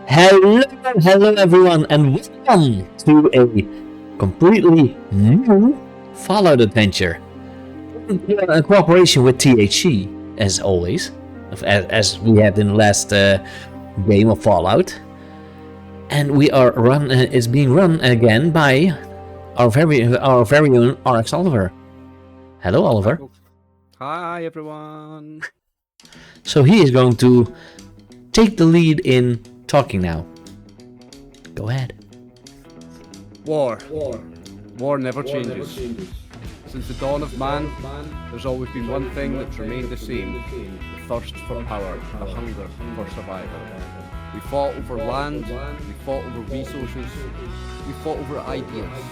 Hello everyone, and welcome to a completely new Fallout adventure. In cooperation with THC, as always, as we had in the last game of Fallout. And we are is being run again by our very own RX Oliver. Hello, Oliver. Hi everyone. So he is going to take the lead in talking now. Go ahead. War never changes. Since the dawn of man, there's always been one thing that's remained the same: the thirst for power, the hunger for survival. We fought over land, we fought over resources, we fought over ideas,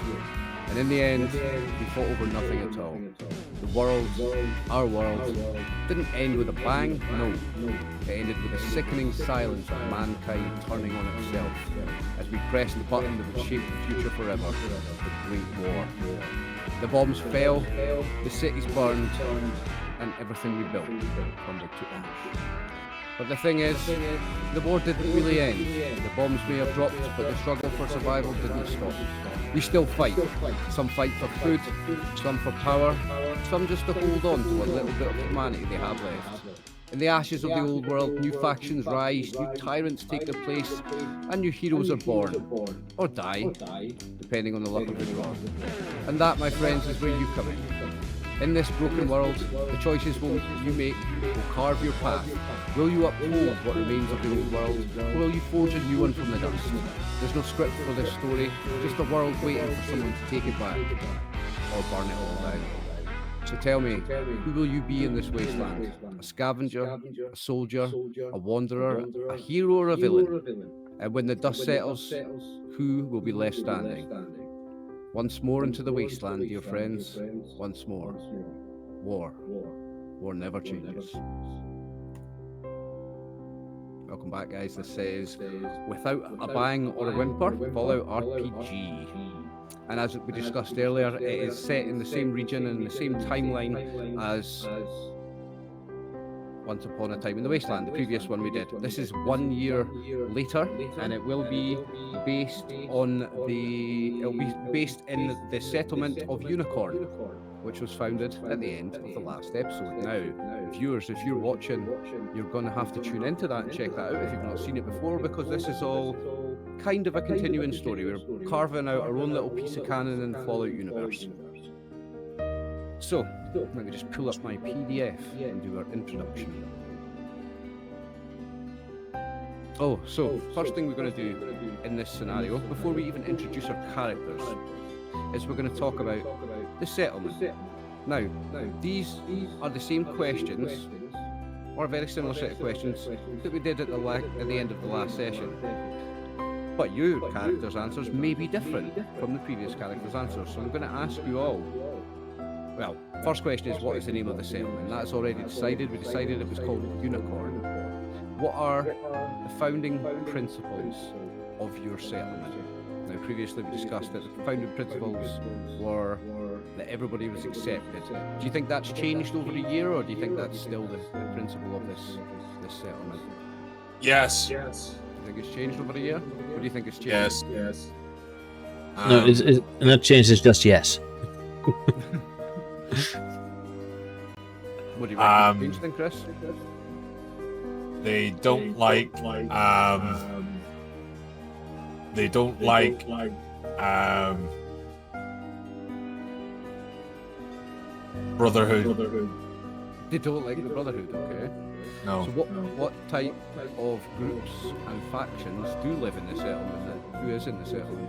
and in the end, we fought over nothing at all. The world, our world, didn't end with a bang, no. It ended with a sickening silence of mankind turning on itself as we pressed the button that would shape the future forever, the Great War. The bombs fell, the cities burned, and everything we built crumbled to ash. But the thing is, the war didn't really end. The bombs may have dropped, but the struggle for survival didn't stop. We still fight. Some fight for food, some for power, some just to hold on to a little bit of humanity they have left. In the ashes of the old world, new factions rise, new tyrants take their place, and new heroes are born. Or die, depending on the luck of the draw. And that, my friends, is where you come in. In this broken world, the choices you make will carve your path. Will you uphold what remains of the old world, or will you forge a new one from the dust? There's no script for this story, just a world waiting for someone to take it back, or burn it all down. So tell me, who will you be in this wasteland? A scavenger, a soldier, a wanderer, a hero or a villain? And when the dust settles, who will be left standing? Once more into the wasteland, dear friends, once more. War never changes. Welcome back, guys. This is Without a Bang or a Whimper, Fallout RPG. And as we discussed earlier, it is set in the same region and the same timeline as Once Upon a Time in the Wasteland, the previous one we did. This is 1 year later, and it will be based in the settlement of Unicorn, which was founded at the end of the last episode. Now, viewers, if you're watching, you're going to have to tune into that and check that out if you've not seen it before, because this is all kind of a continuing story. We're carving out our own little piece of canon in the Fallout universe. So, let me just pull up my PDF and do our introduction. So first thing we're going to do in this scenario, before we even introduce our characters, is we're going to talk about the settlement. Now, these are the same questions, or a very similar set of questions, that we did at the end of the last session. But your characters' answers may be different from the previous characters' answers, so I'm going to ask you all. Well, first question is, what is the name of the settlement? That's already decided. We decided it was called Unicorn. What are the founding principles of your settlement? Now, previously we discussed that the founding principles were that everybody was accepted. Do you think that's changed over the year, or do you think that's still the principle of this settlement? Yes. Do you think it's changed over the year? Or do you think it's changed? Yes. No, it's not changed, it's just yes. What do you reckon? Changed then, Chris? They don't like Brotherhood. They don't like the Brotherhood, okay. No. So what type of groups and factions do live in the settlement then? Who is in the settlement?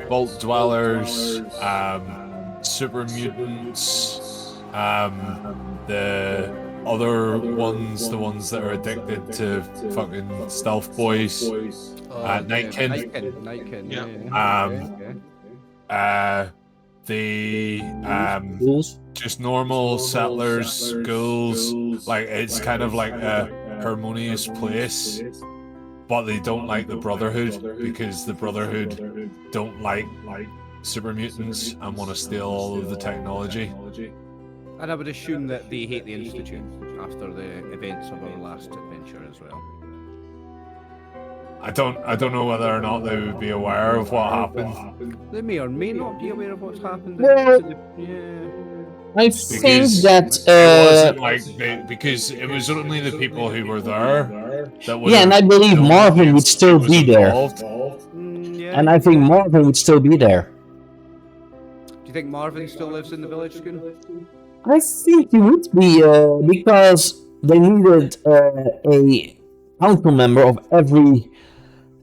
Vault dwellers, super mutants, the other ones, the ones that are addicted to fucking stealth boys, Nightkin. Nightkin, yeah. The just normal settlers, ghouls, like it's kind of like a harmonious place, but they don't like the Brotherhood because the Brotherhood don't like super mutants and want to steal all of the technology. And I would assume that they hate the Institute after the events of our last adventure as well. I don't know whether or not they would be aware of what happened. They may or may not be aware of what's happened. Well, Yeah. I think Because that it wasn't like because it was only the people who were there that would. yeah, and I believe known Marvin the would still was be there, involved. Yeah. and I think Marvin would still be there. Do you think Marvin still lives in the village, Schoon? I think he would be because they needed a council member of every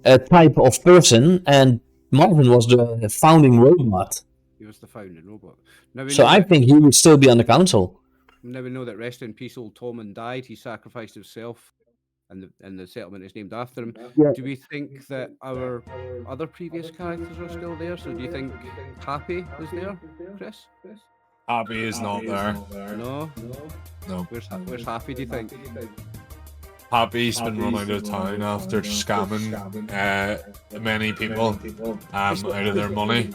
type of person, and Marvin was the founding robot. He was the founding robot. Now we So know I that, think he would still be on the council. now we know that rest in peace, old Tommen died. He sacrificed himself, and the settlement is named after him. Yeah. Do we think that our other previous characters are still there? So do you think Happy is there, Chris? Happy is not there. No. No. Where's Happy? Do you think? Happy's been run out of town after scamming many people out of their money.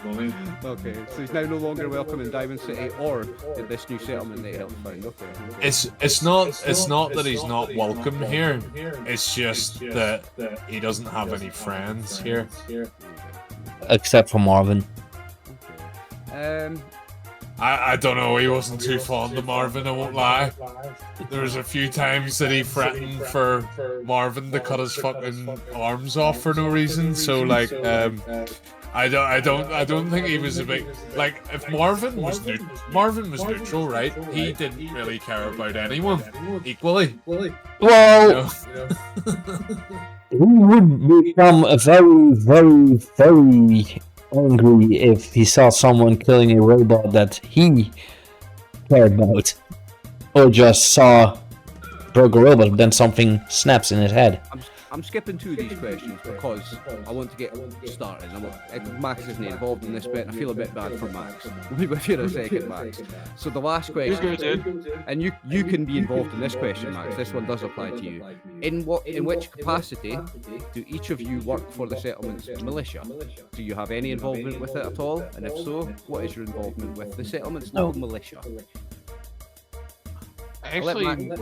Okay, so he's now no longer welcome in Diamond City or in this new settlement that he helped find. Okay. It's not that he's not welcome here. It's just that he doesn't have any friends here. Except for Marvin. I don't know, he wasn't too fond of Marvin, I won't lie. There was a few times that he threatened for Marvin to cut his fucking arms off for no reason, so like I don't think he was a big like if Marvin was neutral, right? He didn't really care about anyone equally. Well, he would become a very, very, very angry if he saw someone killing a robot that he cared about, or just saw broke a robot, but then something snaps in his head. I'm skipping two of these questions because I want to get started. Max isn't involved in this bit, and I feel a bit bad for Max. We'll be with you in a second, Max. So the last question, and you can be involved in this question, Max. This one does apply to you. In which capacity do each of you work for the settlement's militia? Do you have any involvement with it at all? And if so, what is your involvement with the settlement's local militia? Actually,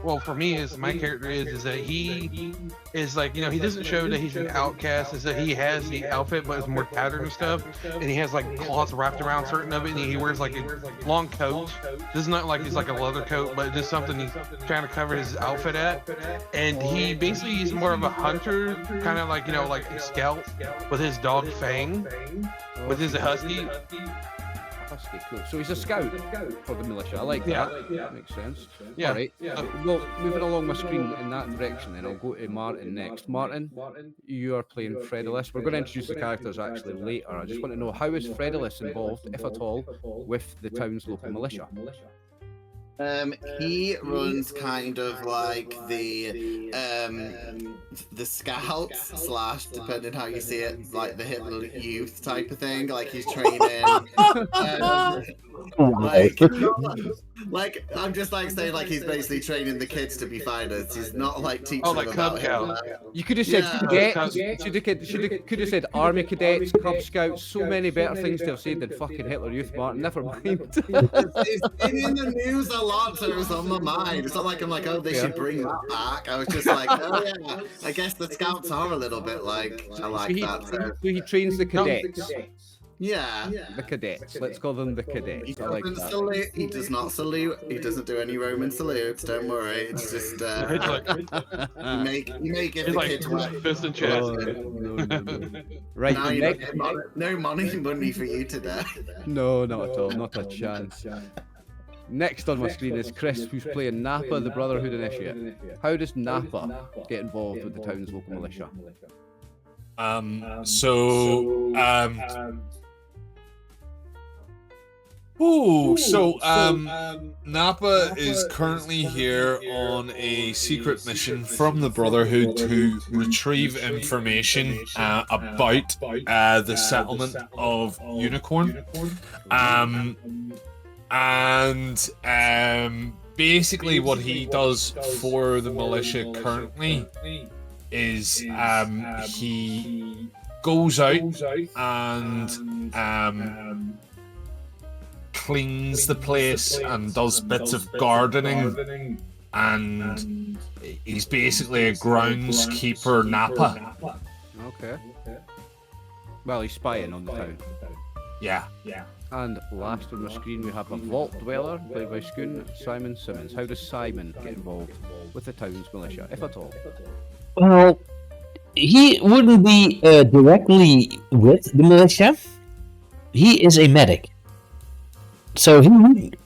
well, for me, my character is that he is like, he doesn't show that he's an outcast, is that he has the outfit, but it's more tattered and stuff, and he has like cloths wrapped around certain of it, and he wears like a long coat. This is not like he's like a leather coat, but just something he's trying to cover his outfit at. And he basically is more of a hunter, kind of like, like a scout with his dog Fang, with his husky. Husky, cool. So he's a scout for the militia. I like that. That makes sense. Yeah. All right. Well, moving along my screen in that direction, then I'll go to Martin next. Martin, you are playing Fredulus. We're going to introduce the characters actually later. I just want to know, how is Fredulus involved, if at all, with the town's local militia? He runs kind of like the scouts slash, depending how you see it, like the Hitler Youth type of thing. Like he's training. Like I'm just like saying, like he's basically training the kids to be fighters. He's not like teaching them about Hitler. You could have said cadets. Could have said army cadets, Cub Scouts. So many better things to have said than fucking Hitler Youth, Martin. Never mind. It's been in the news a lot, so it was on my mind. It's not like I'm like, oh, they should bring that back. I was just like, oh yeah, I guess the scouts are a little bit like, I like that. So he trains the cadets. Yeah. The cadets. Let's call them the cadets. He I like doesn't that. salute. He does not salute. He doesn't do any Roman salutes. Don't worry. It's just you make it the kids way. Fist and chest. Right. Now Next. no money for you today. No, not at all. Not a chance. Next on my screen is Chris, who's playing Napa, the Brotherhood Initiate. How does Napa get involved with the town's local militia? Napa is currently here on a secret mission from the Brotherhood to retrieve information about the settlement of Unicorn. Basically what he does for the militia currently is he goes out and cleans the place and does bits of gardening and he's basically a groundskeeper Napa. Okay. Well, he's spying on the town. Yeah. And last on the screen, we have a vault dweller, played by Simon Simmons. How does Simon get involved with the town's militia, if at all? Well, he wouldn't be directly with the militia. He is a medic. So he would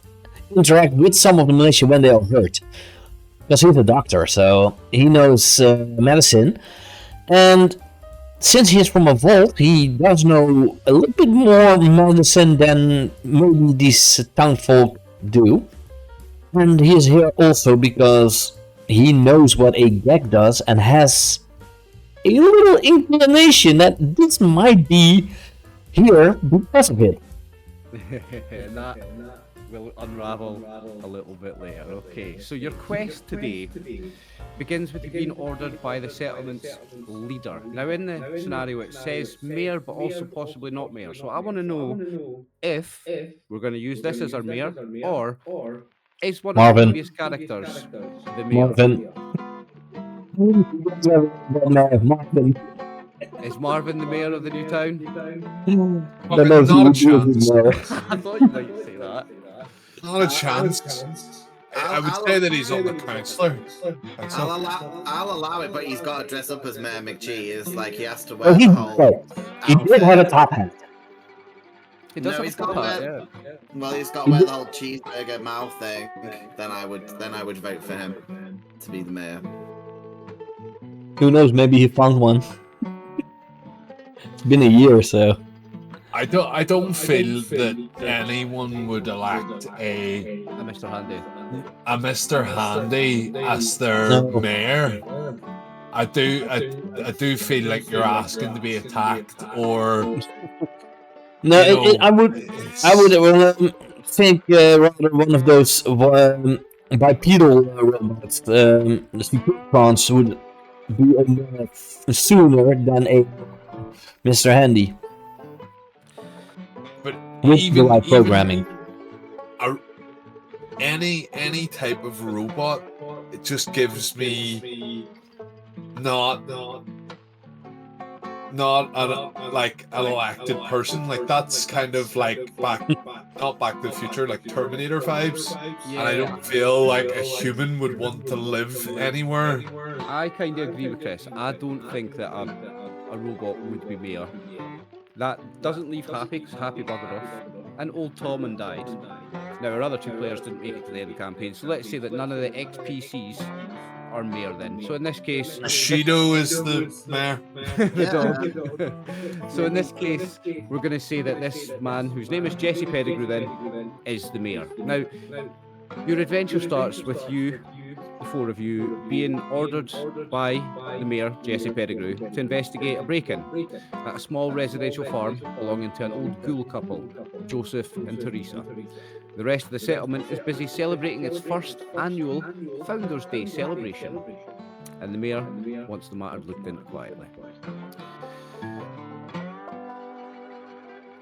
interact with some of the militia when they are hurt. Because he's a doctor, so he knows medicine. And since he's from a vault, he does know a little bit more medicine than maybe these townfolk do. And he is here also because he knows what a gag does and has a little inclination that this might be here because of it. And that will unravel a little bit later. Okay, so your quest today begins with you being ordered by the settlement's leader. Now, in the scenario, it says mayor, but also possibly not mayor. So I want to know if we're going to use this as our mayor, or is one of the Marvin. previous characters the mayor? Marvin. Is Marvin the mayor of the new town? Well, not a chance. I thought you might say that. Not a chance. I would say that he's on the councillor. I'll allow it, but he's got to dress up as Mayor McGee. Like he has to Oh, wear the whole. he did have a top hat. He does have he's a got top to hat, wear. yeah. Well, he's got to wear the whole cheeseburger mouth thing. Then I would vote for him to be the mayor. Who knows? Maybe he found one. It's been a year or so. I don't feel that anyone would elect a Mr. Handy. Mr. Handy as their No. mayor. I do feel like you're asking to be attacked, or No, you know, I would think rather one of those bipedal robots, the Supertrons, would be a more sooner than a Mr. Handy. But With the right programming. Any type of robot, it just gives me not like an elected person. Like that's kind of like not Back to the Future, like Terminator vibes. And I don't feel like a human would want to live anywhere. I kind of agree with Chris. I don't think that a robot would be mayor. That doesn't leave Happy, because Happy buggered off. And old Tommen died. Now, our other two players didn't make it to the end of the campaign, so let's say that none of the XPCs are mayor then. So in this case... Shido is the mayor. The dog. So in this case, we're going to say that this man, whose name is Jesse Pettigrew then, is the mayor. Now, your adventure starts with you, the four of you, being ordered by the mayor, Jesse Pettigrew, to investigate a break-in at a small residential farm belonging to an old ghoul couple, Joseph and Teresa. The rest of the settlement is busy celebrating its first annual Founders' Day celebration, and the mayor wants the matter looked into quietly.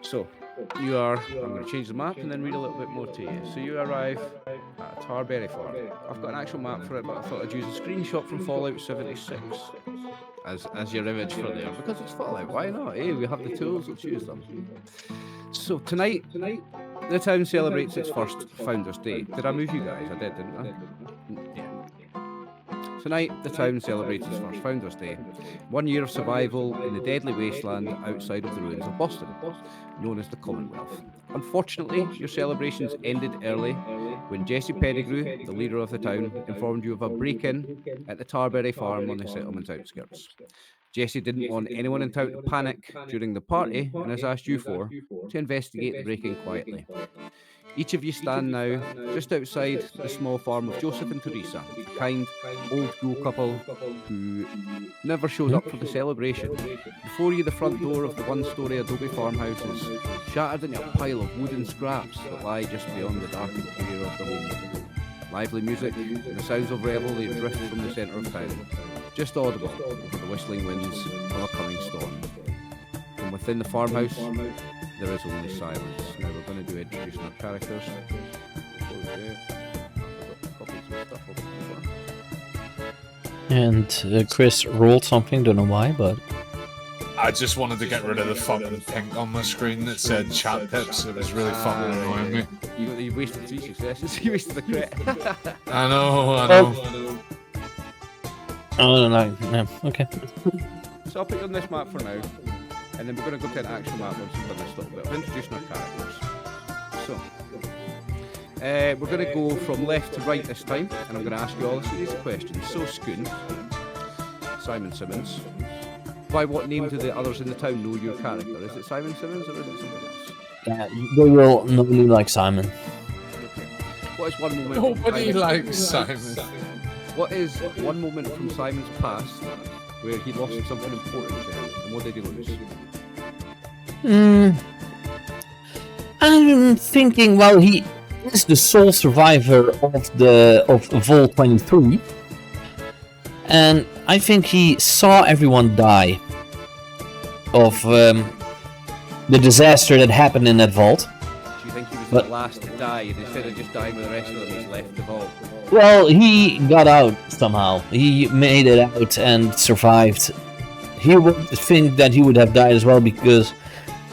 So, I'm going to change the map and then read a little bit more to you. So you arrive at Tarberry Farm. I've got an actual map for it, but I thought I'd use a screenshot from Fallout 76 as your image for there, because it's Fallout, why not? Hey, we have the tools, let's use them. So tonight, the town celebrates its first Founders' Day. Did I move you guys? I did, didn't I? Yeah. Tonight, the town celebrates its first Founders' Day. 1 year of survival in the deadly wasteland outside of the ruins of Boston, known as the Commonwealth. Unfortunately, your celebrations ended early when Jesse Pettigrew, the leader of the town, informed you of a break-in at the Tarberry Farm on the settlement's outskirts. Jesse didn't want anyone in town to panic during the party and has asked you four to investigate the break-in quietly. Each of you stand now just outside the small farm of Joseph and Teresa, a kind, old ghoul couple who never showed up for the celebration. Before you, the front door of the one-storey adobe farmhouse is shattered into a pile of wooden scraps that lie just beyond the dark interior of the home. Lively music and the sounds of revelry drift from the centre of town, just audible over the whistling winds of a coming storm. From within the farmhouse, there is only silence. Now we're going to do introducing our characters. Before we do, I've got copies of stuff over here. And Chris rolled something, don't know why, but... I just wanted to get rid of the fucking pink on my screen that said chat tips. It was really fucking annoying me. You wasted 3 successes. You wasted the crit. I know. Oh, no, okay. So I'll put you on this map for now, and then we're going to go to an actual map once we've done this little bit of introducing our characters. So, we're going to go from left to right this time, and I'm going to ask you all a series of questions. So, Scoon, Simon Simmons, by what name do the others in the town know your character? Is it Simon Simmons or is it something else? Yeah, they will normally like Simon. Okay. What is one moment? Nobody likes Simon. What is one moment from Simon's past where he lost something important to him, and what did he lose? I'm thinking, well, he is the sole survivor of Vol 23, and I think he saw everyone die of the disaster that happened in that vault. Do you think he was the last to die, and instead of just dying with the rest of them, he's left the vault? Well, he got out somehow. He made it out and survived. He would think that he would have died as well, because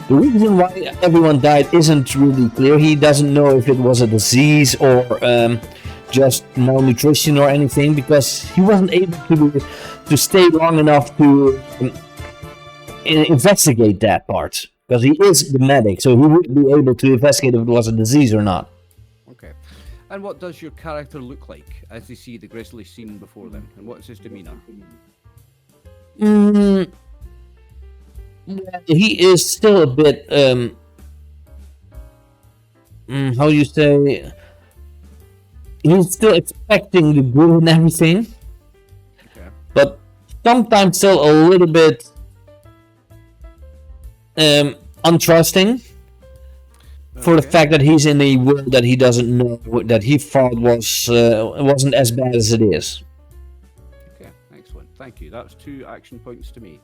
the reason why everyone died isn't really clear. He doesn't know if it was a disease or just malnutrition or anything, because he wasn't able to stay long enough to investigate that part. Because he is the medic, so he would be able to investigate if it was a disease or not. Okay. And what does your character look like as they see the grisly scene before them? And what's his demeanour? He is still a bit, how you say, he's still expecting the good and everything, Okay. but sometimes still a little bit untrusting for the fact that he's in a world that he doesn't know, that he thought wasn't as bad as it is. Okay, excellent. Thank you. That's 2 action points to me.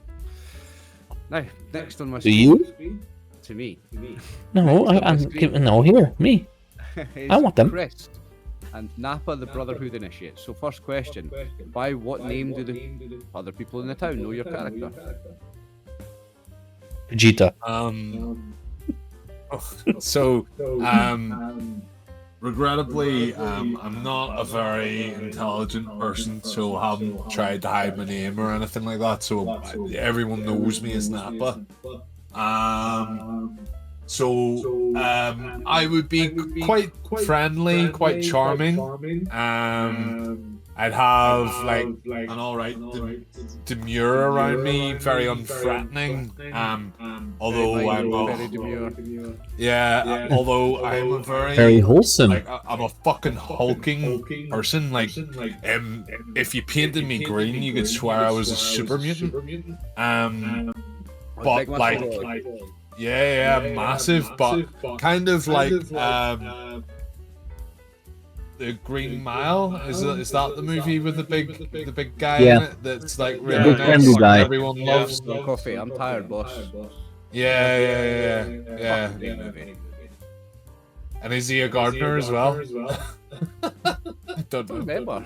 Now, next on my To screen. you? To me. No, I'm giving, no, here, me. I want them. Chris and Nappa, the Brotherhood Initiate. So, first question: by what name do the other people in the town know your character? Vegeta. Regrettably, I'm not a very intelligent person, so I haven't tried to hide my name or anything like that, so everyone knows me as Nappa. I would be quite friendly, quite charming. I'd have like an alright demure around me, very unthreatening. Although I'm very demure. although I'm a Very wholesome. like I'm a fucking hulking person. Like, if you painted me green, you could swear I was a super mutant. But like, massive, but kind of like the Green Mile. Is that the movie with the big guy in it? That's like really nice. Like, guy. Everyone loves. No coffee. I'm tired, boss. Yeah. And is he a gardener as well? I don't know. Remember? I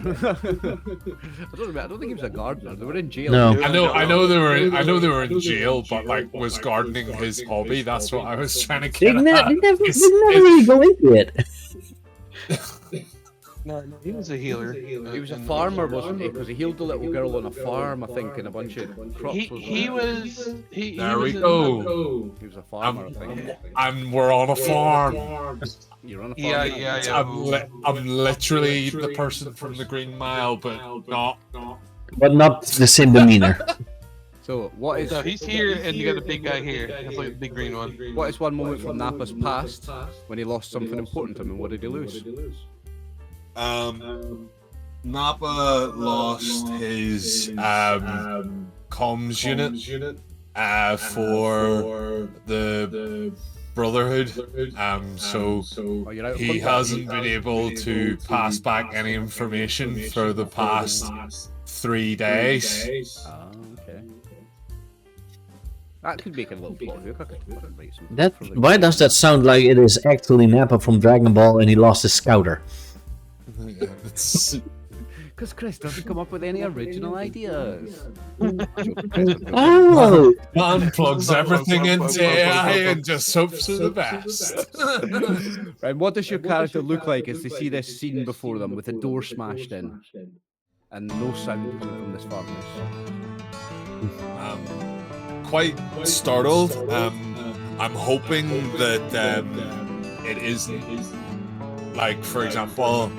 don't think he was a gardener. They were in jail. No. I know they were in jail, but like, was gardening his hobby? That's what I was trying to They get never at. really go into it. No, he was a healer. He was a farmer, wasn't he? Because he healed a little girl on a farm, I think, and a bunch of crops. He was. There we go. He was a farmer, I think. And we're on a farm. You're on a farm. Yeah. I'm literally the person from the Green Mile, but not. But not the same demeanor. So, what is... So he's here, and you got a big guy here. That's like the big green one. What is one moment from Nappa's past when he lost something important to him, and what did he lose? Nappa lost his comms unit for the Brotherhood, so Oh, you're out of he contact. hasn't been able to pass back any information for the past 3 days. Ah, okay. That could make a little plot hook. I could write some That for the- why does that sound like it is actually Nappa from Dragon Ball and he lost his scouter? It's Because Chris doesn't come up with any original ideas. Oh! Man plugs everything into AI and just hopes for the best. Right, what does your character look like as they see this scene before them with a door smashed in and no sound coming from this farmhouse? Quite startled. I'm hoping that it isn't like, for example,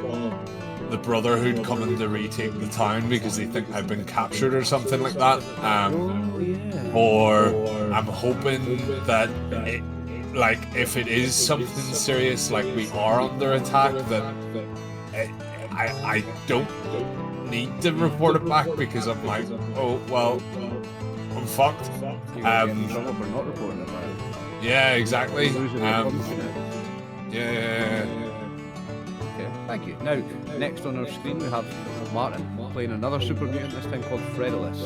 the Brotherhood coming to retake the town because they think I've been captured or something like that. Or I'm hoping that it, like, if it is something serious, like we are under attack, that I don't need to report it back because I'm like, oh well, I'm fucked. We're not reporting it back. Yeah, exactly. Yeah. Okay, thank you. Now, next on our screen we have Martin playing another super mutant, this time called Fredulous.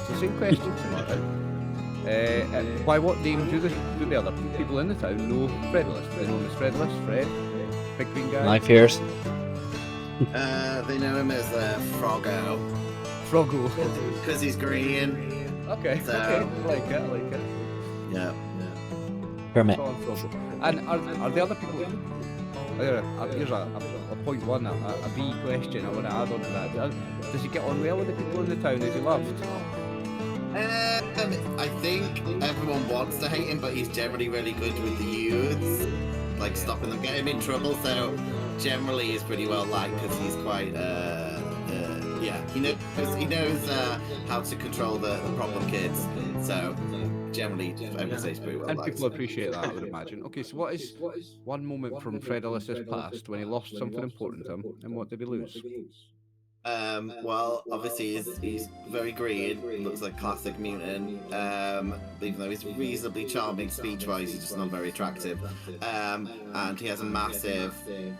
So same question to Martin. By what name do the other people in the town know Fredulous? Do they know him as Fredulous, Fred, Big Green Guy? My fears. They know him as Froggo. Froggo. Because he's green. Okay, So- okay, I like it. Yeah. Kermit. Call him Froggo. And are the other people... Here's a point one, a B question I want to add on to that. Does he get on well with the people in the town? Is he loved? I think everyone wants to hate him, but he's generally really good with the youths, like stopping them getting in trouble. So generally, he's pretty well liked because he's quite, he knows how to control the problem kids. So generally, I would say he's pretty well And liked. people appreciate that, I would imagine. Okay, so what is one moment from Fredulous's past when he lost something important to him, and what did he lose? Well, obviously he's very green, looks like classic mutant. Even though he's reasonably charming speech-wise, he's just not very attractive. And he has a massive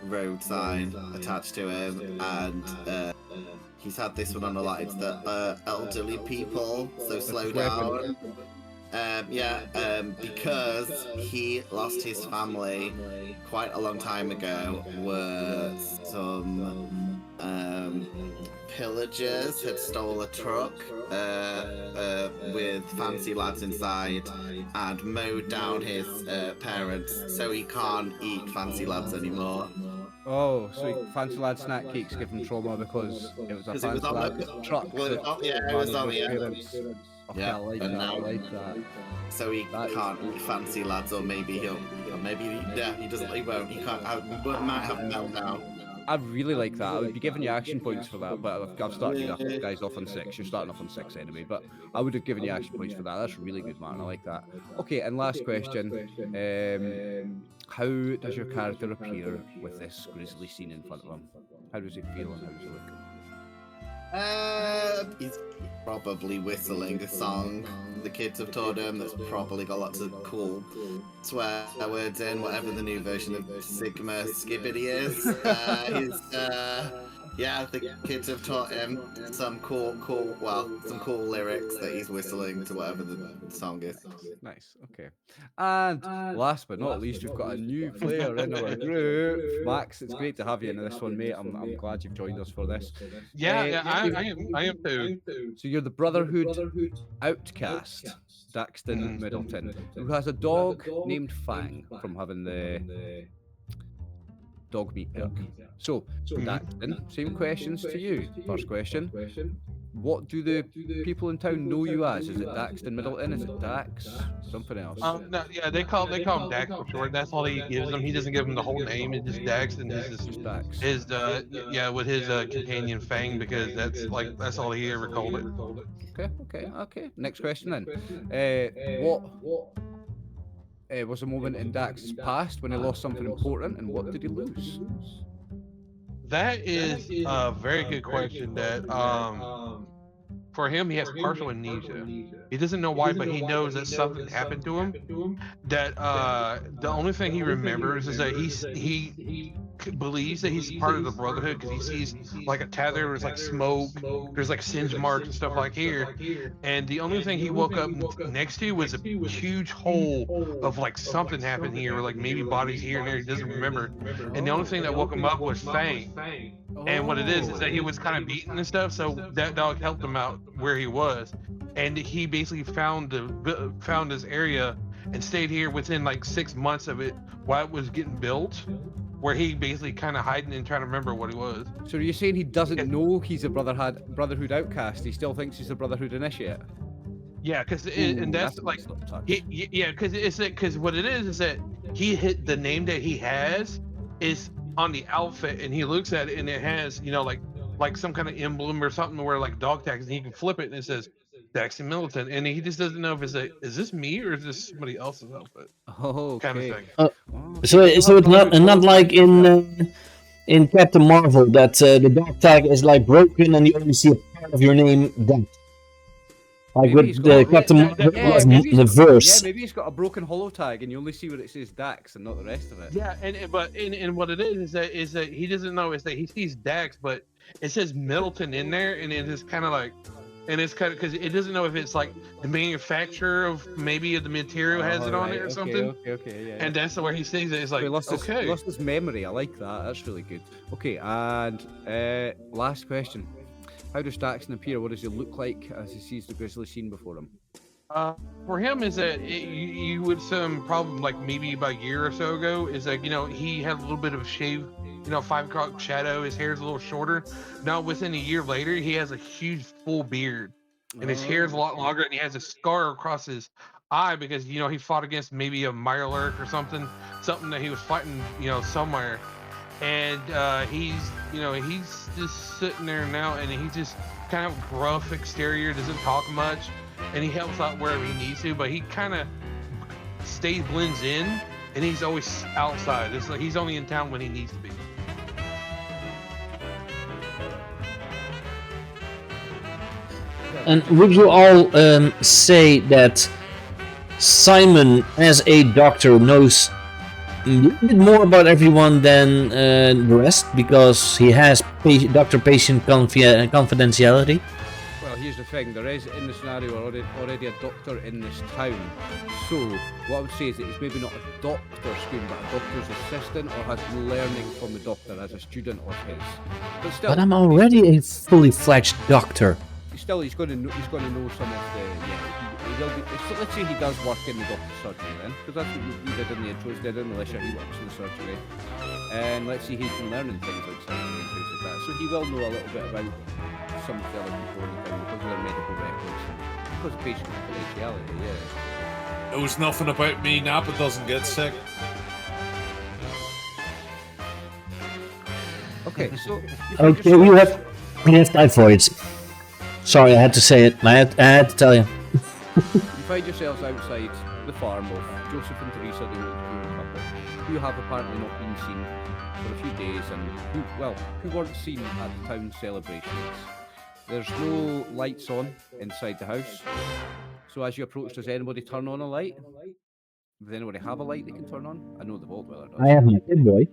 road sign attached to him, and he's had this one on a lot. It's the elderly people, so slow down. Because he lost his family quite a long time ago, where some pillagers had stole a truck with fancy lads inside and mowed down his parents, so he can't eat fancy lads anymore. Oh, so Fancy Lad snack cakes give him trauma because it was a Because it was Fancy on Lad the truck. well, that it was on managed the his parents. Okay, Yeah, I like and that. I now- like that. So he can't eat fancy lads, or maybe he doesn't. He won't. He can't. He might have a meltdown. I really like that. I would be giving you action points for that, but I've started you guys off on 6. You're starting off on 6 anyway, but I would have given you action points for that. That's really good, Martin. I like that. Okay, and last question. How does your character appear with this grisly scene in front of him? How does he feel and how does he look? He's probably whistling a song the kids have taught him that's probably got lots of cool swear words in, whatever the new version of Sigma Skibbity is. The kids have taught him some cool lyrics that he's whistling to whatever the song is. Nice, okay. And last but not least, we've got a new player in our group. Max, it's great to have you in this one, mate. I'm glad you've joined us for this. I am too. So you're the Brotherhood outcast, Daxton Middleton, who has a dog named Fang from having the dog meat perk. So, Daxton, same questions to you. First question, what do the people in town know you as? Is it Daxton Middleton? Is it Dax? Something else? No, yeah, they call him Dax for short. That's all he gives them. He doesn't give them the whole name. It's just Dax, and this is Just Dax. his with his companion Fang, because that's all he ever called it. Okay. Next question then. What was a moment in Dax's past when he lost something important, and what did he lose? That is a very good question. That for him, he has partial amnesia. He doesn't know why, but he knows that something happened to him. That the only thing he remembers is that he believes that he's part of the Brotherhood because he sees like a tether, there's like smoke, there's like singe marks and stuff like here. And the only thing he woke up next to was a huge hole of like something happened here, or like maybe bodies here and there. He doesn't remember. And the only thing that woke him up was Fang. And what it is that he was kind of beaten and stuff, so that dog helped him out where he was, and he basically found his area and stayed here within like 6 months of it while it was getting built, where he basically kind of hiding and trying to remember what he was. So are you saying he doesn't know he's a Brotherhood outcast? He still thinks he's a Brotherhood initiate? Yeah, because and that's like yeah, because what it is that he hit the name that he has is on the outfit, and he looks at it and it has like some kind of emblem or something where like dog tags, and he can flip it and it says Daxton Militant, and he just doesn't know if is this me or is this somebody else's outfit? Oh, Kind of okay. thing. So it's not like in Captain Marvel that the dog tag is like broken and you only see a part of your name then. Like Maybe he's with got the a- Captain Marvel, Yeah, was maybe he's the got- verse. Yeah, maybe he's got a broken holo tag and you only see where it says Dax and not the rest of it. Yeah, and what it is that he doesn't know is that he sees Dax, but it says Middleton in there, and it is kind of like, and it's kind of because it doesn't know if it's like the manufacturer of maybe the material has it on it or something. Okay, yeah. And that's where he sees it. It's So like, he lost okay, his memory. I like that. That's really good. Okay, and last question. How does Daxton appear? What does he look like as he sees the grisly scene before him? for him is that you would some problem like maybe about a year or so ago is that he had a little bit of a shave, 5 o'clock shadow. His hair's a little shorter. Now within a year later, he has a huge full beard, and his hair's a lot longer, and he has a scar across his eye because he fought against maybe a Mirelurk or something that he was fighting somewhere, and he's just sitting there now, and he's just kind of gruff exterior, doesn't talk much, and he helps out wherever he needs to, but he kind of blends in, and he's always outside. It's like he's only in town when he needs to be. And would you all say that Simon, as a doctor, knows a little bit more about everyone than the rest because he has doctor-patient confidentiality? Well, here's the thing. There is in the scenario already a doctor in this town. So what I would say is that he's maybe not a doctor's student, but a doctor's assistant, or has been learning from the doctor as a student of his. But still, But I'm already a fully fledged doctor. still he's going to know some of the. He will be. Let's say he does work in the doctor's surgery then, because that's what we did in the intros. Did in the lecture, he works in the surgery, and let's see, he's been learning things like surgery and things like that. So he will know a little bit about some of the other people in the town because of their medical records, because of patient confidentiality. Yeah. Knows nothing about me. Napa doesn't get sick. Okay, so Okay, we have typhoids. Sorry, I had to say it. I had to tell you. you find yourselves outside the farm of Joseph and Teresa, the old young couple, who have apparently not been seen for a few days, and who weren't seen at the town celebrations. There's no lights on inside the house, so as you approach, does anybody turn on a light? Does anybody have a light they can turn on? I know the Vault Dweller does. I have my kid boy.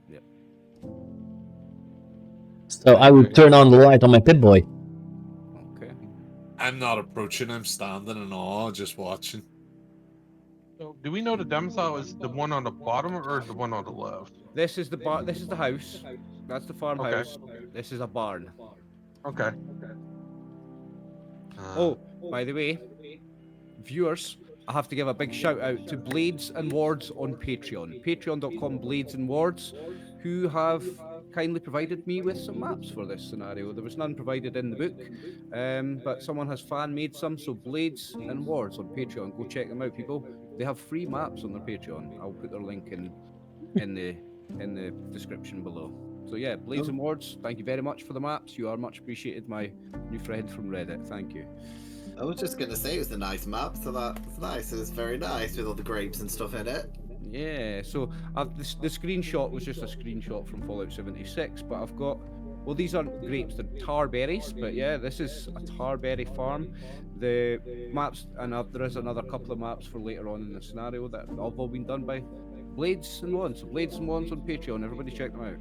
Yep. So I would turn on the light on my Pip Boy. Okay. I'm not approaching. I'm standing in awe, just watching. So, do we know the domicile is the one on the bottom or the one on the left? This is the bar. This is the house. That's the farmhouse. Okay. This is a barn. Okay. Oh, by the way, viewers, I have to give a big shout out to Blades and Wards on Patreon. Patreon.com/Blades and Wards, who have kindly provided me with some maps for this scenario. There was none provided in the book, but someone has fan made some. So Blades and Wards on Patreon, go check them out, people. They have free maps on their Patreon. I'll put their link in the description below. So yeah, Blades and Wards, thank you very much for the maps. You are much appreciated, my new friend from Reddit. Thank you. I was just gonna say it was a nice map, so that's nice. It's very nice with all the grapes and stuff in it. Yeah, so the screenshot was just a screenshot from Fallout 76, but I've got, well, these aren't grapes, they're tarberries, but yeah, this is a tarberry farm. The maps, and there is another couple of maps for later on in the scenario that have all been done by Blades and Wands. So Blades and Wands on Patreon. Everybody check them out.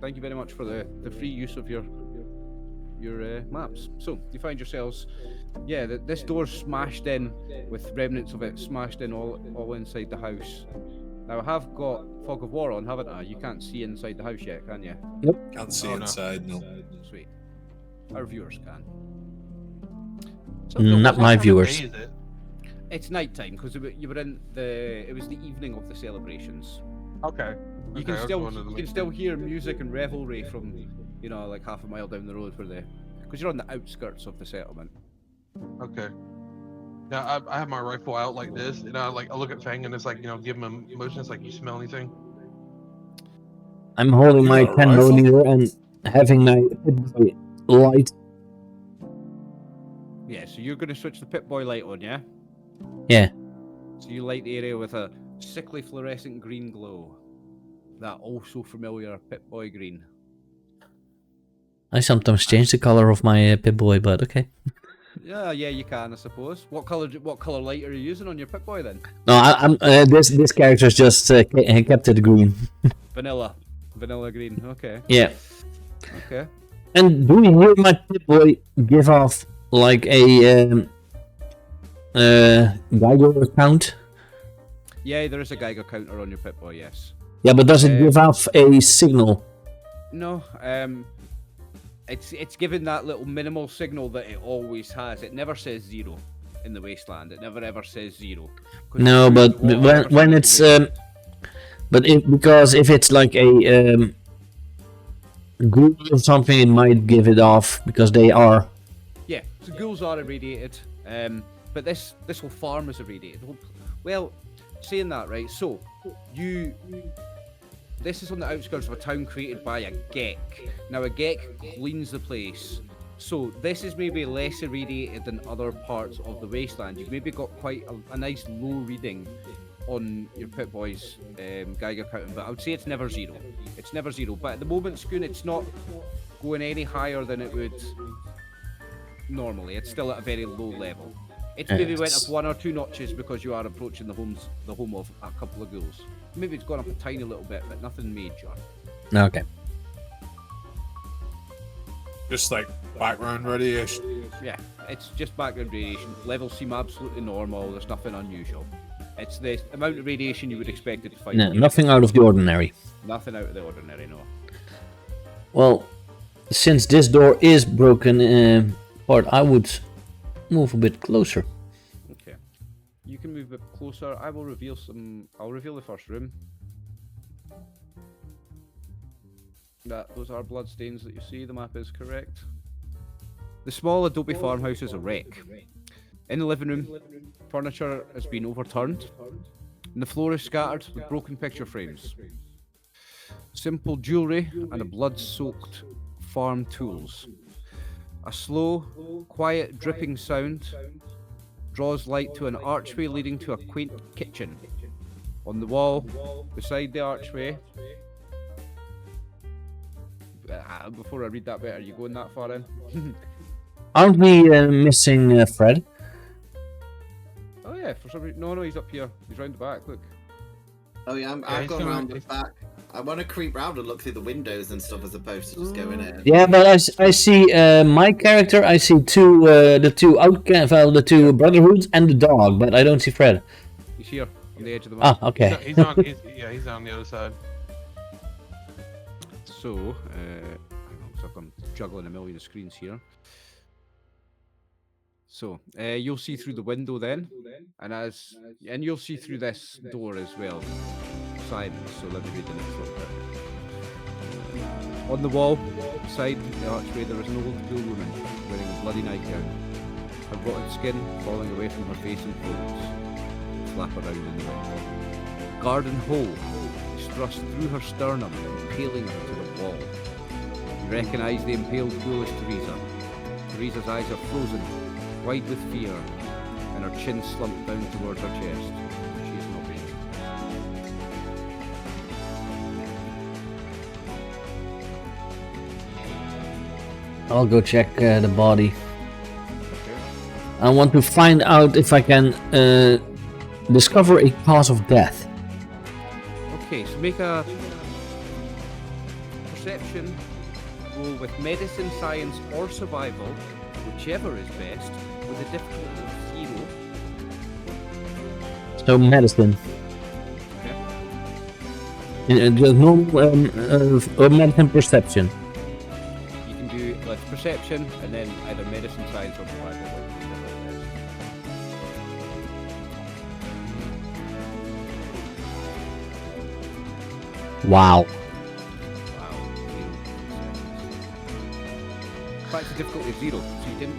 Thank you very much for the free use of your maps. So you find yourselves, yeah, this door's smashed in with remnants of it smashed in all inside the house. Now I have got Fog of War on, haven't I? You can't see inside the house yet, can you? Can't see Oh, no. inside, no. Sweet. Our viewers can. Not my viewers. What time of day is it? It's night time because you were in the. It was the evening of the celebrations. Okay. You Okay, can I was still going to the you can still hear music and revelry from, you know, like half a mile down the road because you're on the outskirts of the settlement. Okay. Now I have my rifle out like this, and I look at Fang and it's like, you know, give him a motion. It's like, you smell anything? I'm holding You my got a rifle? cannonier and having my light. Yeah, so you're going to switch the Pip-Boy light on, yeah? Yeah. So you light the area with a sickly fluorescent green glow. That also familiar Pip-Boy green. I sometimes change the color of my Pip-Boy, but okay. Yeah, you can, I suppose. What color light are you using on your Pip-Boy then? No, I'm this character's just kept it green. Vanilla green. Okay. Yeah. Okay. And do you hear my Pip-Boy give off like a Geiger count? Yeah, there is a Geiger counter on your Pip-Boy, yes. Yeah, but does it give off a signal? No, it's given that little minimal signal that it always has. It never says 0 in the wasteland. It never ever says 0. No, but when it's because if it's like a group or something, it might give it off because they are. Yeah, so ghouls are irradiated, but this whole farm is irradiated. Well, saying that, right? So this is on the outskirts of a town created by a Gek. Now, a Gek cleans the place. So this is maybe less irradiated than other parts of the wasteland. You've maybe got quite a nice low reading on your Pip-Boy's Geiger counting, but I would say it's never 0. It's never 0. But at the moment, Schoon, it's not going any higher than it would normally. It's still at a very low level. It's maybe went up 1 or 2 notches because you are approaching the home of a couple of ghouls. Maybe it's gone up a tiny little bit, but nothing major. Okay. Just like background radiation. Yeah, it's just background radiation. Levels seem absolutely normal. There's nothing unusual. It's the amount of radiation you would expect it to find. No, nothing out of the ordinary. Nothing out of the ordinary, no. Well, since this door is broken apart, I would move a bit closer. Okay. You can move a bit closer. I will reveal I'll reveal the first room. Those are bloodstains that you see. The map is correct. The small adobe farmhouse is a wreck. In the living room, furniture has been overturned, and the floor is scattered with broken picture frames. Simple jewellery and a blood-soaked farm tools. A slow, quiet dripping sound draws light to an archway leading to a quaint kitchen. On the wall, beside the archway... before I read that bit, are you going that far in? Aren't we missing Fred? Oh yeah, for some reason... No, he's up here. He's round the back, look. Oh yeah, I've gone around the back. I want to creep round and look through the windows and stuff as opposed to just going in. Yeah, but I see my character. I see the two brotherhoods and the dog, but I don't see Fred. He's here on the edge of the map. Ah, okay. He's on the other side. So, hang on, so I'm juggling a million screens here. So, you'll see through the window then, and you'll see through this door as well, Simon. So let me read the next little bit. On the wall, beside the archway, there is an old ghoul woman wearing a bloody nightgown. Her rotted skin falling away from her face and clothes, flap around in the wind. Garden hole is thrust through her sternum, impaling her to the wall. You recognise the impaled ghoul as Teresa. Teresa's eyes are frozen, wide with fear, and her chin slumped down towards her chest. She is not breathing. I'll go check the body. Okay. I want to find out if I can discover a cause of death. Okay, so make a perception roll with medicine, science, or survival, whichever is best, with a difficulty of 0. So medicine. Okay. There's no medicine perception. You can do like perception and then either medicine, science, or survival. Whichever is best. Wow. Wow. In fact, the difficulty is 0, so you don't.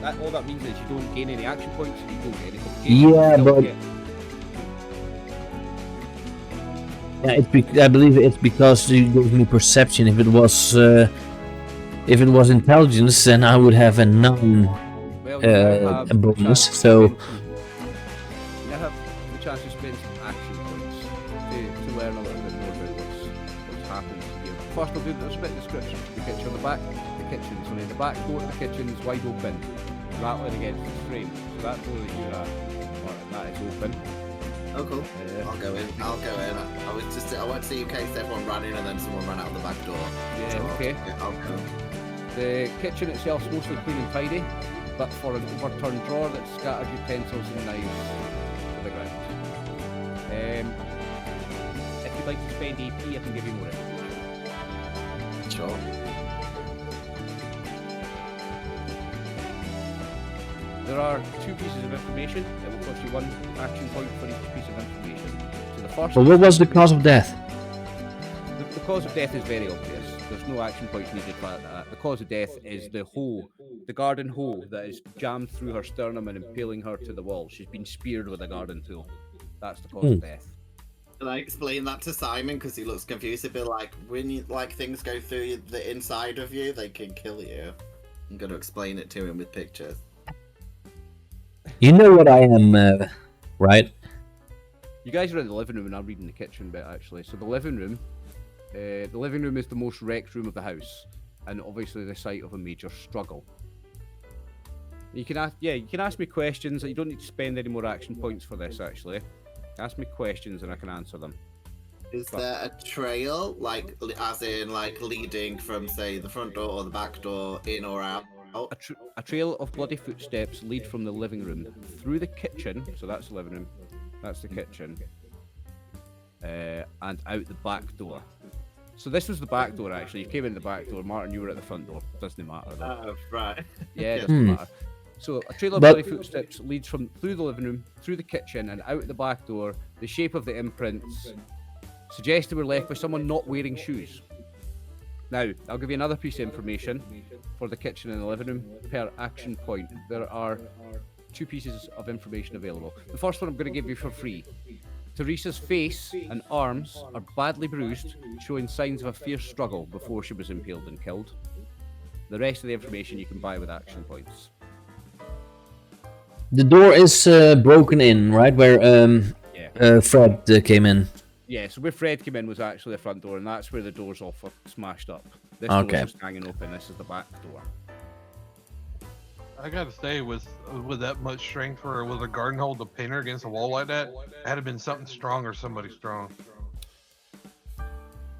That all that means is you don't gain any action points, and you don't get any complications. Yeah, You don't but- get- Yeah, I believe it's because you gave me perception. If it was intelligence, then I would have a 9 well, you now have a the bonus. chance to So spend you now have the chance to spend some action points to learn a little bit more about what's happened here. First, I'll do the bit description of the kitchen on the back. The kitchen, so in the back door to the kitchen is wide open, rattling against the frame. So that door that you're at, that is open. Oh, cool. I'll go in. I went to the UK, so everyone ran in and then someone ran out the back door. Yeah, So okay. I'll go. The kitchen itself is mostly clean and tidy, but for an overturned drawer that scattered utensils and knives to the ground. If you'd like to spend AP, I can give you more information. Sure. There are 2 pieces of information. It will cost you 1 action point for each piece of information. So the first. but what was the cause of death? The cause of death is very obvious. There's no action points needed for that. The cause of death is the hole, the garden hole that is jammed through her sternum and impaling her to the wall. She's been speared with a garden tool. That's the cause of death. Can I explain that to Simon? Because he looks confused. He'd be like, when things go through the inside of you, they can kill you. I'm going to explain it to him with pictures. You know what I am, right? You guys are in the living room and I'm reading the kitchen bit actually. So the living room is the most wrecked room of the house, and obviously the site of a major struggle. You can ask me questions. You don't need to spend any more action points for this actually. Ask me questions and I can answer them. Is there a trail, as in leading from, say, the front door or the back door, in or out? A trail of bloody footsteps lead from the living room through the kitchen, so that's the living room, that's the kitchen, and out the back door. So this was the back door actually. You came in the back door, Martin, you were at the front door. Doesn't matter though. Oh, right. Yeah, it doesn't matter. So a trail of But- bloody footsteps leads through the living room, through the kitchen, and out the back door. The shape of the imprints suggests they were left by someone not wearing shoes. Now, I'll give you another piece of information for the kitchen and the living room per action point. There are 2 pieces of information available. The first one I'm going to give you for free. Teresa's face and arms are badly bruised, showing signs of a fierce struggle before she was impaled and killed. The rest of the information you can buy with action points. The door is broken in, right? Where Yeah. Fred came in. Yeah, so where Fred came in was actually the front door, and that's where the doors all smashed up. This Okay. door's just hanging open. This is the back door. I gotta say, with that much strength for with a garden hole to pin her against a wall like that, it had to been something strong or somebody strong.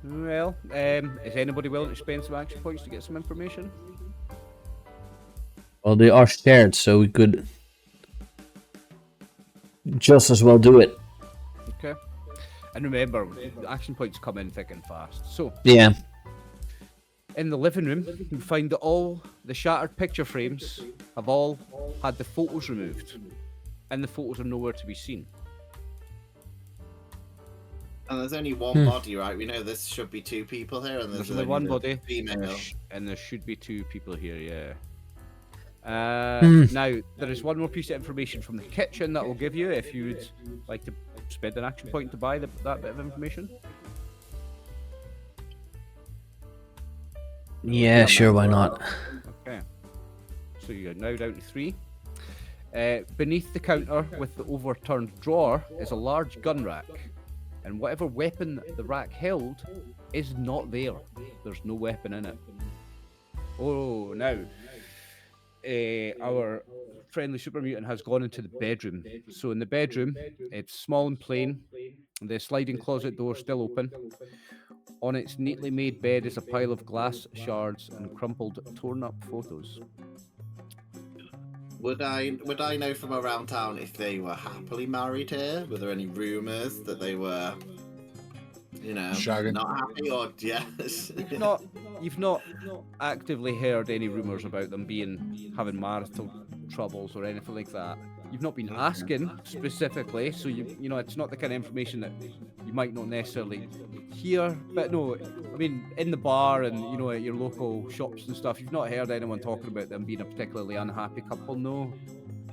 Well, is anybody willing to spend some action points to get some information? Well, they are shared, so we could just as well do it. Okay. And remember, action points come in thick and fast. So, Yeah. in the living room, you find that all the shattered picture frames have all had the photos removed, and the photos are nowhere to be seen. And there's only one body, right? We know this should be 2 people here, and There's only one the body, female. and there should be 2 people here, yeah. Now, there is one more piece of information from the kitchen that will give you if you would like to spend an action point to buy that bit of information. Yeah, sure, why not? Okay. So you're now down to 3. Beneath the counter with the overturned drawer is a large gun rack, and whatever weapon the rack held is not there. There's no weapon in it. Oh, now, our friendly super mutant has gone into the bedroom. So in the bedroom, it's small and plain. The sliding closet door still open. On its neatly made bed is a pile of glass shards and crumpled, torn up photos. Would I know from around town if they were happily married here? Were there any rumors that they were, Shagging. not happy, or yes? You've not actively heard any rumors about them having marital troubles or anything like that. You've not been asking specifically, so you know it's not the kind of information that you might not necessarily hear. But no, I mean in the bar and at your local shops and stuff, you've not heard anyone talking about them being a particularly unhappy couple. No,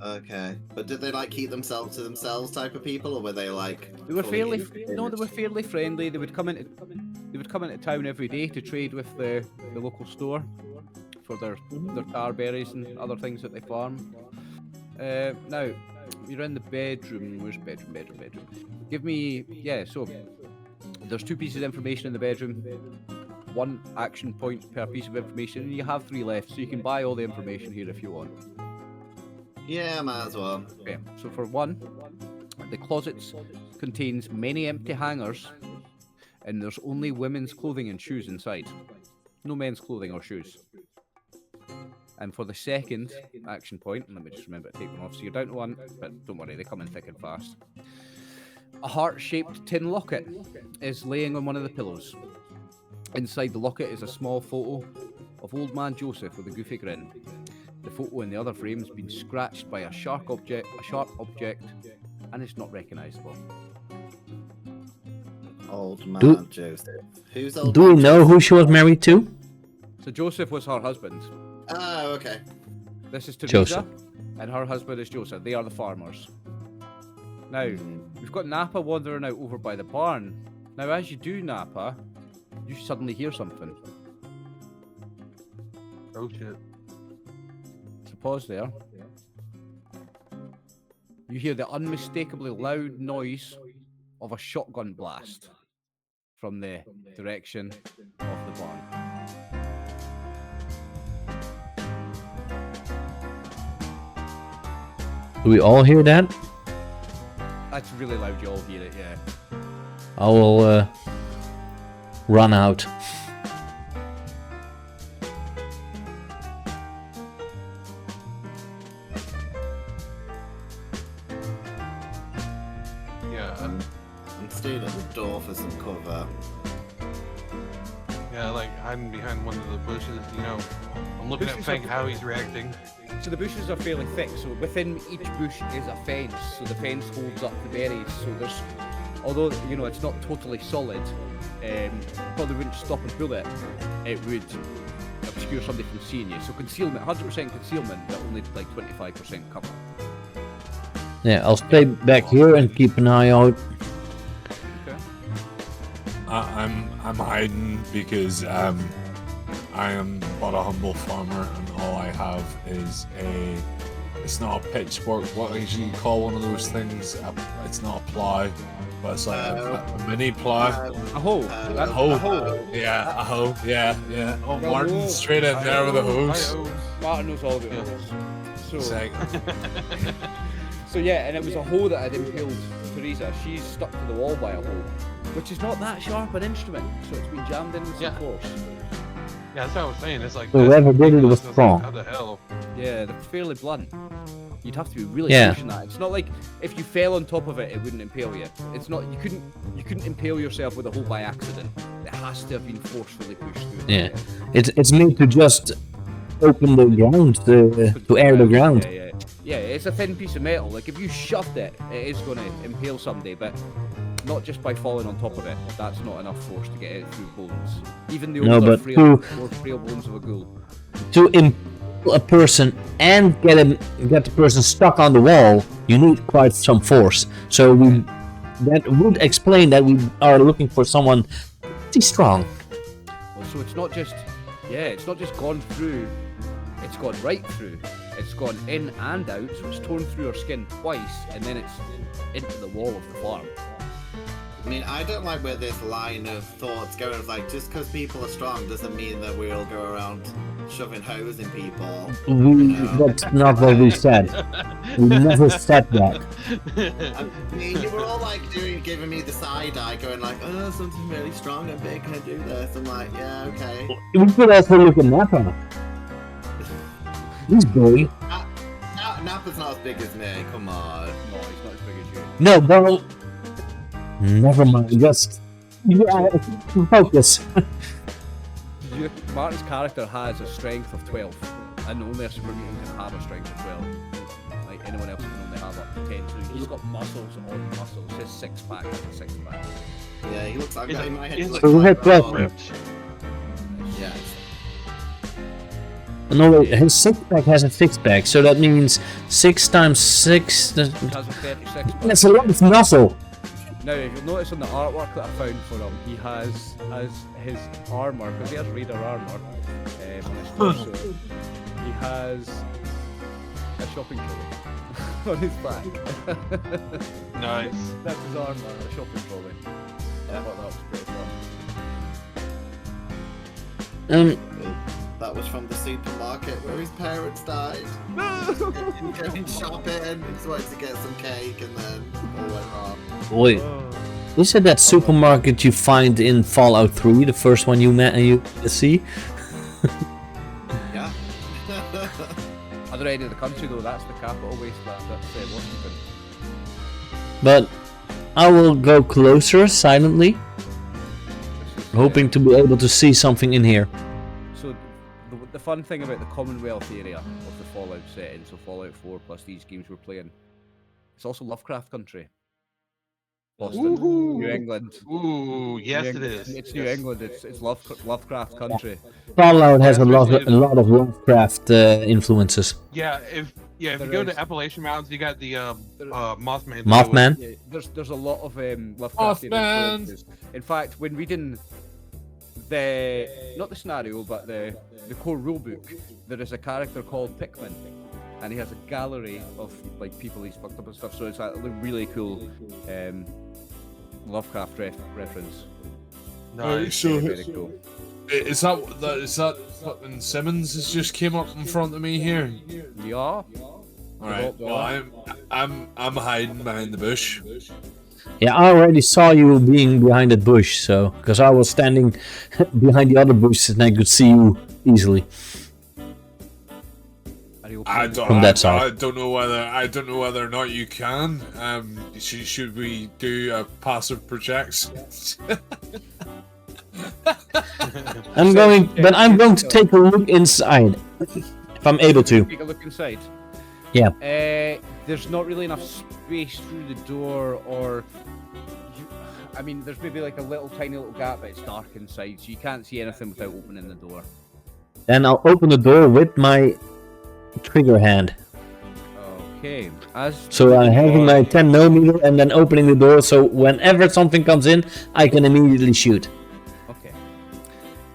Okay, but did they keep themselves to themselves type of people, or were they they were fully they were fairly friendly. They would come into town every day to trade with the local store for their carberries and other things that they farm. Now, you're in the bedroom. Where's bedroom? Give me, so there's 2 pieces of information in the bedroom. 1 action point per piece of information, and you have 3 left, so you can buy all the information here if you want. Yeah, might as well. Okay, so for 1, the closets contains many empty hangers, and there's only women's clothing and shoes inside. No men's clothing or shoes. And for the 2nd action point, let me just remember to take one off. So you're down to 1, but don't worry, they come in thick and fast. A heart-shaped tin locket is laying on one of the pillows. Inside the locket is a small photo of old man Joseph with a goofy grin. The photo in the other frame has been scratched by a sharp object, and it's not recognisable. Old man Joseph. Who's old? Do we know who she was married to? So Joseph was her husband. Oh, okay. This is Teresa, Joseph. and her husband is Joseph. They are the farmers. Now, we've got Napa wandering out over by the barn. Now, as you do, Napa, you suddenly hear something. Oh shit. So pause there. You hear the unmistakably loud noise of a shotgun blast from the direction of the barn. Do we all hear that? That's really loud, you all hear it, yeah. I will run out. Yeah. I'm staying at the door for some cover. Yeah, like hiding behind one of the bushes, I'm looking at Fink how he's reacting. So the bushes are fairly thick, so within each bush is a fence, so the fence holds up the berries, so there's, although, it's not totally solid, probably wouldn't stop a bullet, it would obscure somebody from seeing you. So concealment, 100% concealment, but only like 25% cover. Yeah, I'll stay back here and keep an eye out. Okay. I'm hiding because I am but a humble farmer, and all I have is it's not a pitchfork, what I usually call one of those things. It's not a plow, but it's like a mini plow. A hoe. A hoe. Yeah, a hoe. Yeah. Oh, Well, Martin whoa. straight in there with a hose. Martin knows all about Yeah. hoes. So, Sick. so yeah, and it was a hoe that had impaled Teresa. She's stuck to the wall by a hoe, which is not that sharp an instrument, so it's been jammed in with some Yeah. force. Yeah, that's what I was saying. It's like Whoever did it was it's like, strong. How the hell? Yeah, they're fairly blunt. You'd have to be really Yeah. pushing that. It's not like if you fell on top of it, it wouldn't impale you. It's not. You couldn't impale yourself with a hole by accident. It has to have been forcefully pushed through. Yeah, it's made to just open the ground, to air the ground. Yeah, it's a thin piece of metal. Like if you shoved it, it is going to impale somebody, but not just by falling on top of it. That's not enough force to get it through bones. Even the No, older, but more frail bones of a ghoul. To impale a person and get the person stuck on the wall, you need quite some force. So that would explain that we are looking for someone pretty strong. Well, so it's not just gone through, it's gone right through. It's gone in and out, so it's torn through her skin twice, and then it's into the wall of the farm. I mean, I don't like where this line of thoughts going. It's like, just because people are strong doesn't mean that we'll go around shoving hose in people. That's not what we said. We never said that. I mean, you were all like giving me the side eye, going like, oh, something really strong and big can do this. I'm like, yeah, okay. We could also look at Nappa. He's big. Nappa's not as big as me, come on. No, he's not as big as you. No, well, never mind. Just focus. Martin's character has a strength of 12, and only a super mutant can have a strength of 12. Like anyone else can only have up to 10. So he's got muscles on muscles. His six pack has a six pack. Yeah, he looks like in my head. he's He looks So we like had 12. Ripped. Yeah. No, wait, his six pack has a six pack, so that means 6 times 6. He has a 36 pack. That's a lot of muscle. Now, if you'll notice on the artwork that I found for him, he has as his armor, because he has Raider armor on his torso, he has a shopping trolley on his back. Nice. That's his armor, a shopping trolley. I thought that was pretty fun. That was from the supermarket where his parents died. Going shopping, he wanted to get some cake, and then all went wrong. Wait, is it that supermarket you find in Fallout 3, the first one you see? Yeah. Other end of the country though, that's the capital wasteland, that's Washington. But I will go closer silently, hoping to be able to see something in here. So the fun thing about the Commonwealth area of the Fallout setting, so Fallout 4 plus these games we're playing, it's also Lovecraft country. Boston, Woohoo! New England. Ooh, yes, New it England. is. It's New England. It's Lovecraft country. Fallout has a lot of Lovecraft influences. Yeah, if you There go is. to Appalachian Mountains, you got the Mothman. Mothman? Yeah, there's a lot of Lovecraftian Mothman. influences. In fact, when reading not the scenario, but the core rulebook, there is a character called Pikmin, and he has a gallery of like people he's fucked up and stuff. So it's a really cool Lovecraft reference. Nice. So Very cool. is that fucking Simmons has just came up in front of me here? Yeah. Alright, well I'm hiding behind the bush. Yeah, I already saw you being behind that bush, so because I was standing behind the other bushes and I could see you easily. I don't, From that I side. don't know whether or not you can. Should we do a passive projects? I'm going to take a look inside, if I'm able to. Take a look inside. Yeah. There's not really enough space through the door, or I mean, there's maybe like a tiny little gap, but it's dark inside, so you can't see anything without opening the door. Then I'll open the door with my trigger hand. Okay. So I'm having my 10mm and then opening the door, so whenever something comes in, I can immediately shoot. Okay.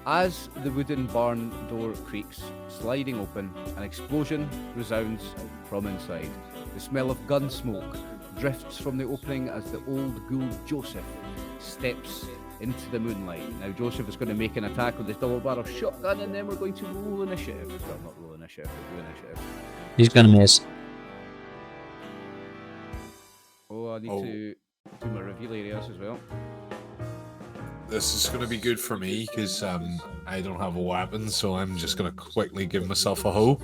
As the wooden barn door creaks, sliding open, an explosion resounds from inside. The smell of gun smoke drifts from the opening as the old ghoul Joseph steps into the moonlight. Now Joseph is going to make an attack with his double-barrel shotgun, and then we're going to roll initiative. Well, not roll initiative, but do initiative. He's gonna miss. Oh, I need to do my reveal areas as well. This is going to be good for me because I don't have a weapon, so I'm just going to quickly give myself a hoe.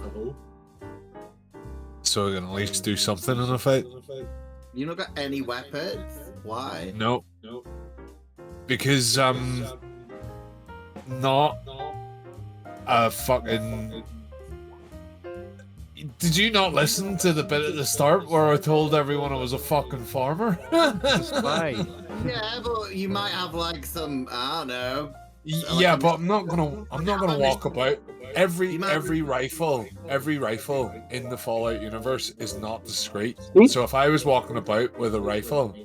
So I can at least do something in a fight. You not got any weapons? Why? No. Because not a fucking. Did you not listen to the bit at the start where I told everyone I was a fucking farmer? Spy. Yeah, but you might have like some, I don't know. Yeah, but I'm not gonna walk about. Every rifle in the Fallout universe is not discreet. So if I was walking about with a rifle,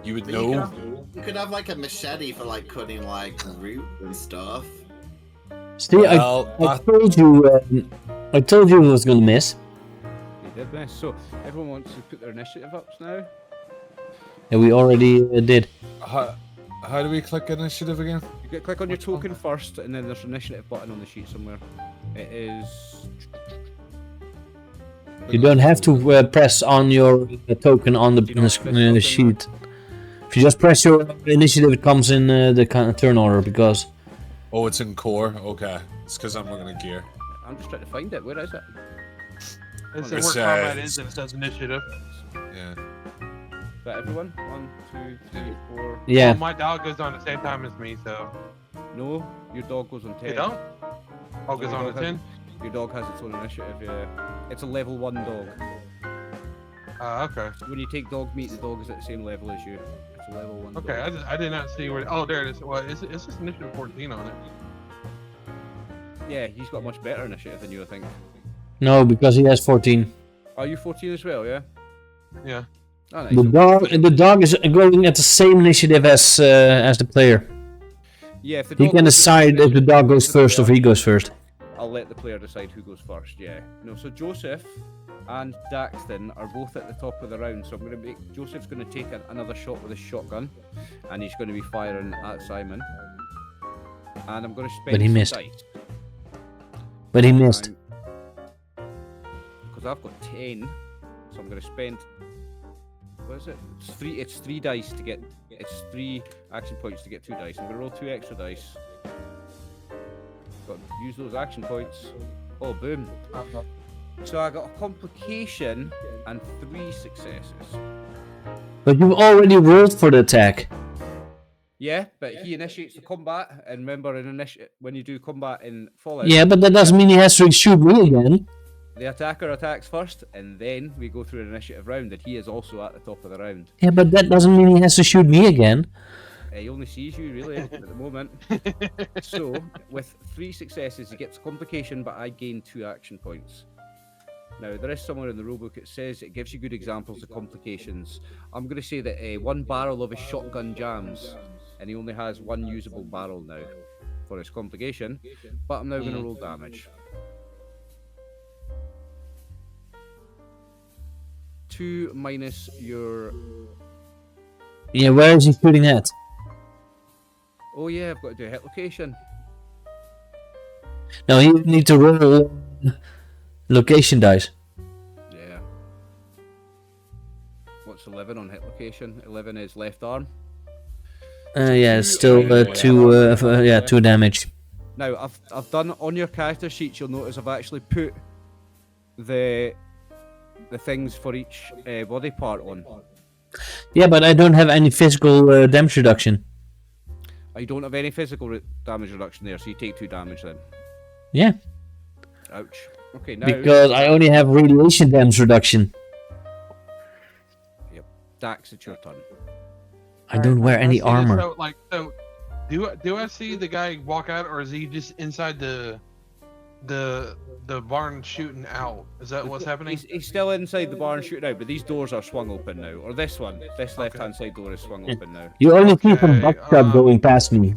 you would know. You could have like a machete for like cutting like root and stuff. See, Well, I told you. I told you I was gonna miss. You did miss. So everyone wants to put their initiative ups now. Yeah, we already did. How do we click initiative again? Click on your token first, and then there's an initiative button on the sheet somewhere. It is. You don't have to press on your token on Do you not press token, sheet. If you just press your Initiative, it comes in the turn order because. Oh, it's in core. Okay, it's because I'm looking at gear. I'm just trying to find it. Where is it? It's It's, where combat is, and it says initiative. Yeah. Is that everyone? 1, 2, 3, 4. Yeah. Well, my dog goes on the same time as me, so. No, your dog goes on 10. You don't? Dog goes on a 10? Your dog has its own initiative, yeah. It's a level 1 dog. Okay. So when you take dog meat, the dog is at the same level as you. It's a level 1 Okay, dog. I did not see where. Oh, there it is. Well, it's just initiative 14 on it. Yeah, he's got a much better initiative than you, I think. No, because he has 14. Are you 14 as well, yeah? Yeah. Oh, nice. The dog is going at the same initiative as the player. Yeah, if the He dog can goes decide if the dog goes first or if he goes first. I'll let the player decide who goes first, yeah. No, so Joseph and Daxton are both at the top of the round, so I'm going to make... Joseph's going to take another shot with his shotgun, and he's going to be firing at Simon. And I'm going to spend But he some missed. dice. But he missed. Because I've got 10, so I'm going to spend... What is it? It's 3 dice to get... It's 3 action points to get 2 dice. I'm going to roll 2 extra dice. Got to use those action points. Oh, boom. So I got a complication and 3 successes. But you've already rolled for the attack. Yeah, but he initiates the combat, and remember, when you do combat in Fallout, Yeah, but that doesn't mean he has to shoot me again. the attacker attacks first, and then we go through an initiative round, and he is also at the top of the round. Yeah, but that doesn't mean he has to shoot me again. He only sees you, really, at the moment. So, with 3 successes, he gets a complication, but I gain 2 action points. Now, there is somewhere in the rulebook it says it gives you good examples of complications. I'm going to say that 1 barrel of his shotgun jams, and he only has 1 usable barrel now for his complication, but I'm now going to roll damage. 2 minus your... Yeah, where is he shooting at? Oh yeah, I've got to do a hit location. No, you need to roll location dice. Yeah. What's 11 on hit location? 11 is left arm. Yeah, it's still 2 damage. Now, I've done on your character sheets. You'll notice I've actually put the things for each body part on. Yeah, but I don't have any physical damage reduction. You don't have any physical damage reduction there, so you take 2 damage then. Yeah. Ouch. Okay, now... Because I only have radiation damage reduction. Yep. Dax, it's your turn. I don't wear any armor. So, do I see the guy walk out, or is he just inside the barn shooting out? Is that what's happening? He's still inside the barn shooting out, but these doors are swung open now. Or this one. This left-hand side door is swung open now. You only see some buckshot going past me.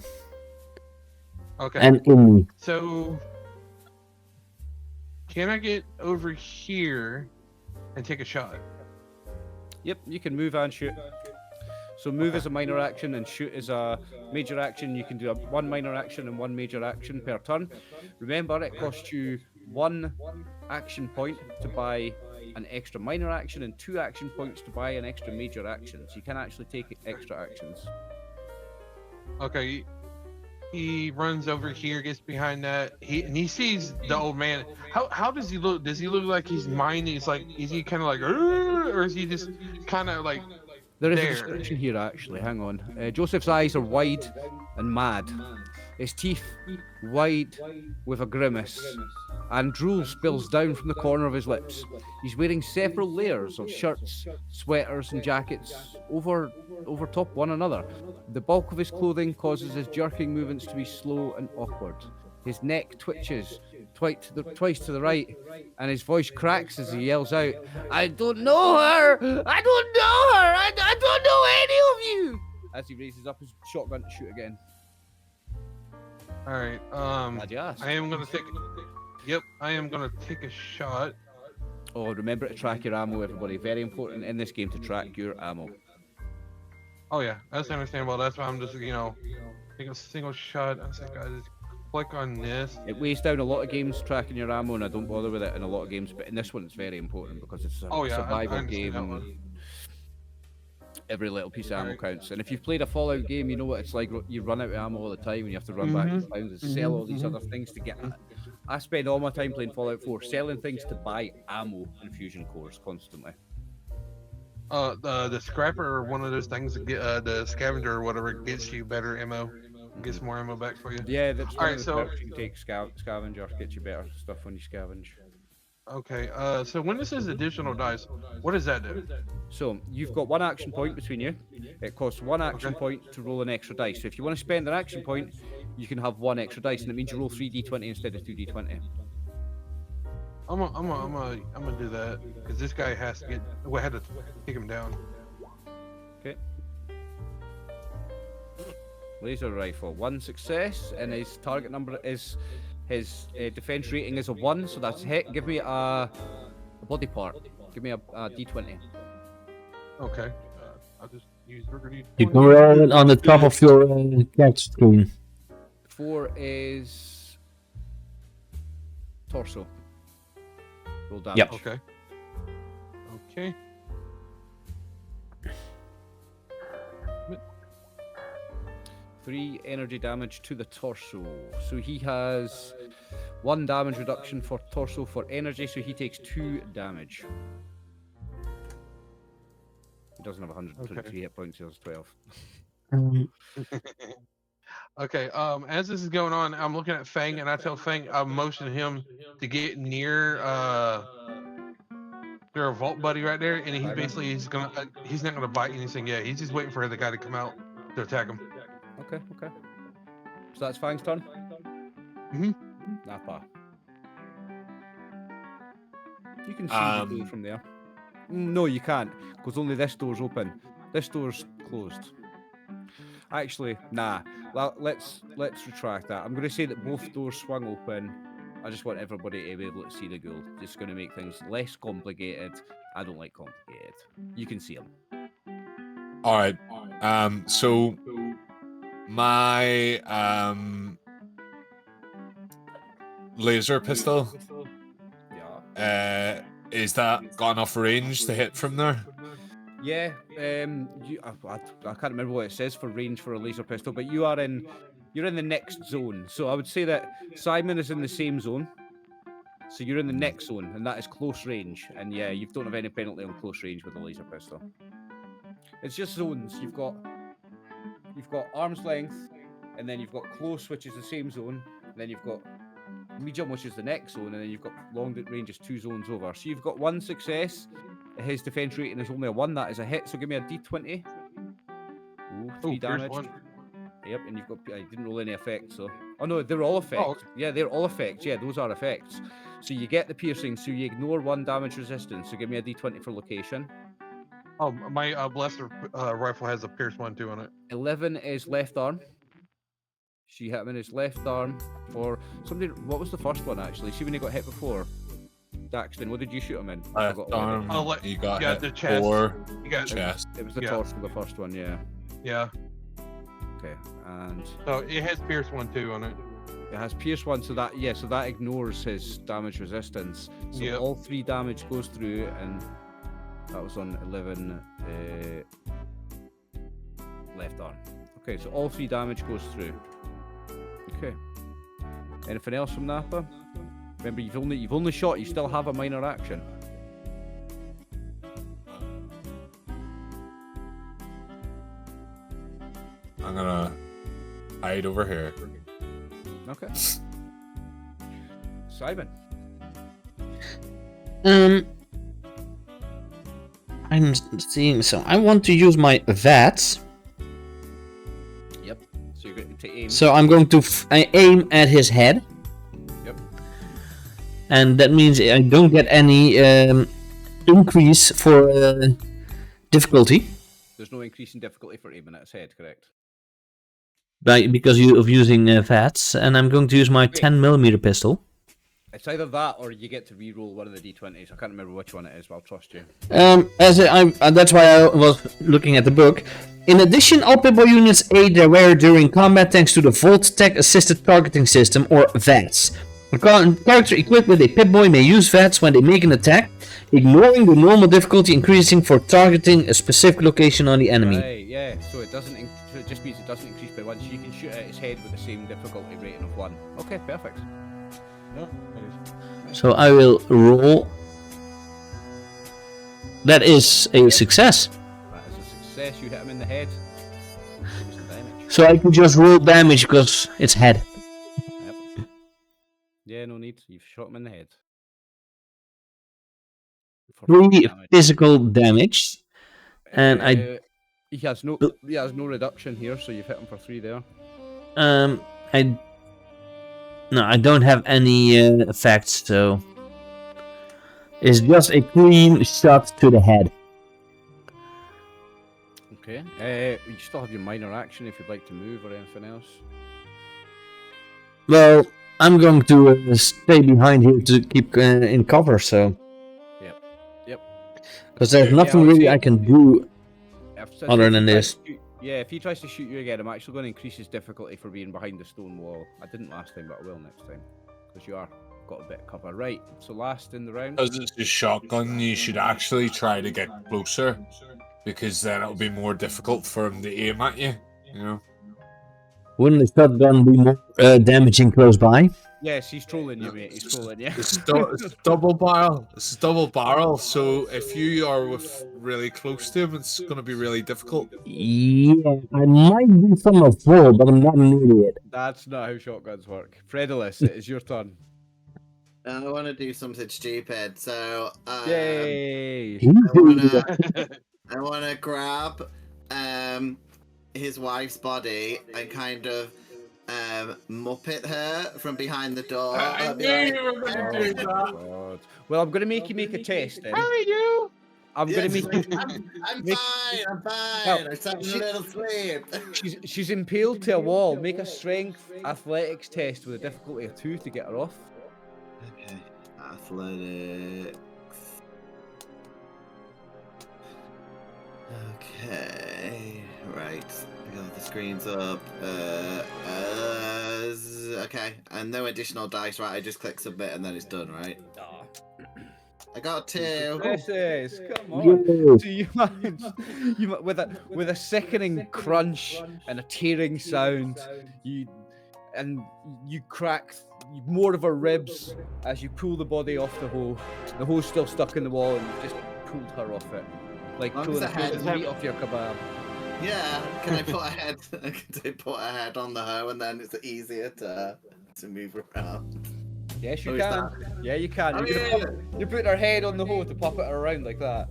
Okay. And in me. So, can I get over here and take a shot? Yep, you can move and shoot. So move is a minor action and shoot is a major action. You can do 1 minor action and 1 major action per turn. Remember, it costs you 1 action point to buy an extra minor action and 2 action points to buy an extra major action. So you can actually take extra actions. Okay. He runs over here, gets behind that. He sees the old man. How does he look? Does he look like he's minding? Is he kind of like, or is he just kind of like? There is a description here, actually. Hang on. Joseph's eyes are wide and mad. His teeth wide with a grimace, and drool spills down from the corner of his lips. He's wearing several layers of shirts, sweaters, and jackets over top one another. The bulk of his clothing causes his jerking movements to be slow and awkward. His neck twitches twice to the right, and his voice cracks as he yells out, "I don't know her! I don't know her! I don't know any of you!" As he raises up his shotgun to shoot again. All right. Glad you asked. I am gonna take. Yep, I am gonna take a shot. Oh, remember to track your ammo, everybody. Very important in this game to track your ammo. Oh yeah, that's understandable. That's why I'm just take a single shot. I think I just click on this. It weighs down a lot of games tracking your ammo, and I don't bother with it in a lot of games. But in this one, it's very important because it's a Oh yeah, I survival understand that game. one. Every little piece of ammo Alright. counts. And if you've played a Fallout game, you know what it's like. You run out of ammo all the time, and you have to run back to towns and sell all these other things to get. I spend all my time playing Fallout 4 selling things to buy ammo and fusion cores constantly. The scrapper or one of those things that get the scavenger or whatever gets you better ammo, gets more ammo back for you. Yeah, that's one Alright, of the so perks you can take. Scavenger gets you better stuff when you scavenge. okay, so when this says additional dice, what does that do? So you've got one action point between you. It costs one action point to roll an extra dice. So if you want to spend an action point, you can have one extra dice, and it means you roll 3d20 instead of 2d20. I'm gonna do that because this guy has to get. We had to take him down. Okay. Laser rifle, one success, and his target number is his defense rating is a 1, so that's a hit. Give me a body part. Give me a d20. Okay. I'll just use burgundy. You can roll it on the top of your character screen. 4 is torso. Roll damage. Yep. Okay. Okay. 3 energy damage to the torso. So he has 1 damage reduction for torso for energy, so he takes 2 damage. He doesn't have 123 hit points, he has 12. Okay. As this is going on, I'm looking at Fang, and I tell Fang I motion him to get near their vault buddy right there, and he's basically he's not gonna bite anything yet. He's just waiting for the guy to come out to attack him. Okay, okay. So that's Fang's turn? Mhm. Napa. You can see the door from there. No, you can't, because only this door's open. This door's closed. Actually, nah. Let's retract that. I'm going to say that both doors swung open. I just want everybody to be able to see the ghoul. Just going to make things less complicated. I don't like complicated. You can see them. All right. So my laser pistol. Yeah. Is that got enough range to hit from there? Yeah. I can't remember what it says for range for a laser pistol, but you're in the next zone. So I would say that Simon is in the same zone. So you're in the next zone, and that is close range. And yeah, you don't have any penalty on close range with a laser pistol. It's just zones. You've got arm's length, and then you've got close, which is the same zone. And then you've got medium, which is the next zone, and then you've got long range is 2 zones over. So you've got 1 success. His defense rating is only a 1. That is a hit. So give me a d20. Ooh, 3 damage. Yep, and you've got. I didn't roll any effects, so. Oh no, they're all effects. Oh. Yeah, they're all effects. Yeah, those are effects. So you get the piercing, so you ignore 1 damage resistance. So give me a d20 for location. Oh, my blaster rifle has a pierce 1 too on it. 11 is left arm. She hit him in his left arm for something. What was the first one actually? See when he got hit before. Daxton, what did you shoot him in? Left arm. He got hit the chest. for You got chest. It was the torso, the first one, yeah. Yeah. Okay, and So it has pierce 1 too on it. it has pierce 1, so that ignores his damage resistance. So all 3 damage goes through, and that was on 11 left arm. Okay, so all 3 damage goes through. Okay. Anything else from Napa? Remember, you've only shot. You still have a minor action. I'm gonna hide over here. Okay. Simon. I'm seeing. So I want to use my VATS. Yep. So you're going to aim. So I'm going to aim at his head. Yep. And that means I don't get any increase for difficulty. There's no increase in difficulty for aiming at his head, correct? Because of using VATS, and I'm going to use my 10mm pistol. It's either that or you get to re-roll one of the d20s. I can't remember which one it is, but I'll trust you. That's why I was looking at the book. In addition, all Pip-Boy units aid their wearer during combat thanks to the Volt Tech Assisted Targeting System, or VATS. A character equipped with a Pip-Boy may use VATS when they make an attack, ignoring the normal difficulty increasing for targeting a specific location on the enemy. Right, yeah. So it doesn't. So it just means it doesn't increase by 1. So you can shoot at its head with the same difficulty rating of 1. Okay, perfect. Yeah, So I will roll. That is a success. That is a success. You hit him in the head. Give me some damage. So I can just roll damage because it's head. Yep. Yeah, no need. You've shot him in the head. For 3 damage. physical damage. And I He has no reduction here, so you've hit him for 3 there. I don't have any effects, so it's just a clean shot to the head. Okay. You still have your minor action if you'd like to move or anything else. Well, I'm going to stay behind here to keep in cover, so. Yep. Because there's nothing really I can do other than this. Yeah, if he tries to shoot you again, I'm actually going to increase his difficulty for being behind the stone wall. I didn't last time, but I will next time. Because you are got a bit of cover. Right, so last in the round. Because it's a shotgun, you should actually try to get closer. Because then it'll be more difficult for him to aim at you, you know? Wouldn't the shotgun be more damaging close by? Yes, he's trolling you, mate. He's trolling you. It's double barrel. It's double barrel. So if you are really close to him, it's going to be really difficult. Yeah, I might do some of full, but I'm not an idiot. That's not how shotguns work. Fredulous, it is your turn. I want to do something stupid, so Yay! I want to grab his wife's body and kind of Muppet her from behind the door. I knew you were going to do that. God. Well, I'm going to make you make a test then. How are you? I'm going to make you... I'm make- fine. I'm fine. Well, I'm taking a little sleep. She's impaled to a wall. Make a strength athletics test with a difficulty of 2 to get her off. Okay, athletics. Okay, right. I got the screens up. Okay, and no additional dice, right? I just click submit and then it's done, right? I got 2. Successes, come on. Yo. So you with a sickening crunch and a tearing sound, you crack more of her ribs as you pull the body off the hoe. The hoe's still stuck in the wall, and you've just pulled her off it, like Long pulling as the head the meat off your kebab. Yeah, can I put a head? Can I put a head on the hoe and then it's easier to move around? Yes, you Or is can. Yeah, you can. I You're putting her head on the hoe to pop it around like that.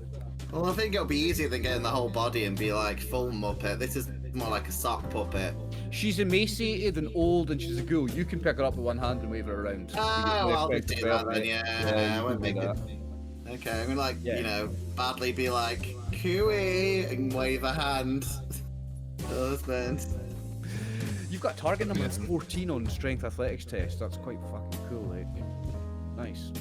Well, I think it'll be easier than getting the whole body and be like full Muppet. This is more like a sock puppet. She's emaciated and old, and she's a ghoul. You can pick her up with one hand and wave her around. You Oh, get well, I'll left, just right, do that right. then, yeah. I you won't can make do it. that. Okay, I'm gonna like, Yeah. you know, badly be like, Cooey, and wave a hand. Husband. You've got a target number of 14 on strength athletics test. That's quite fucking cool, eh? Nice.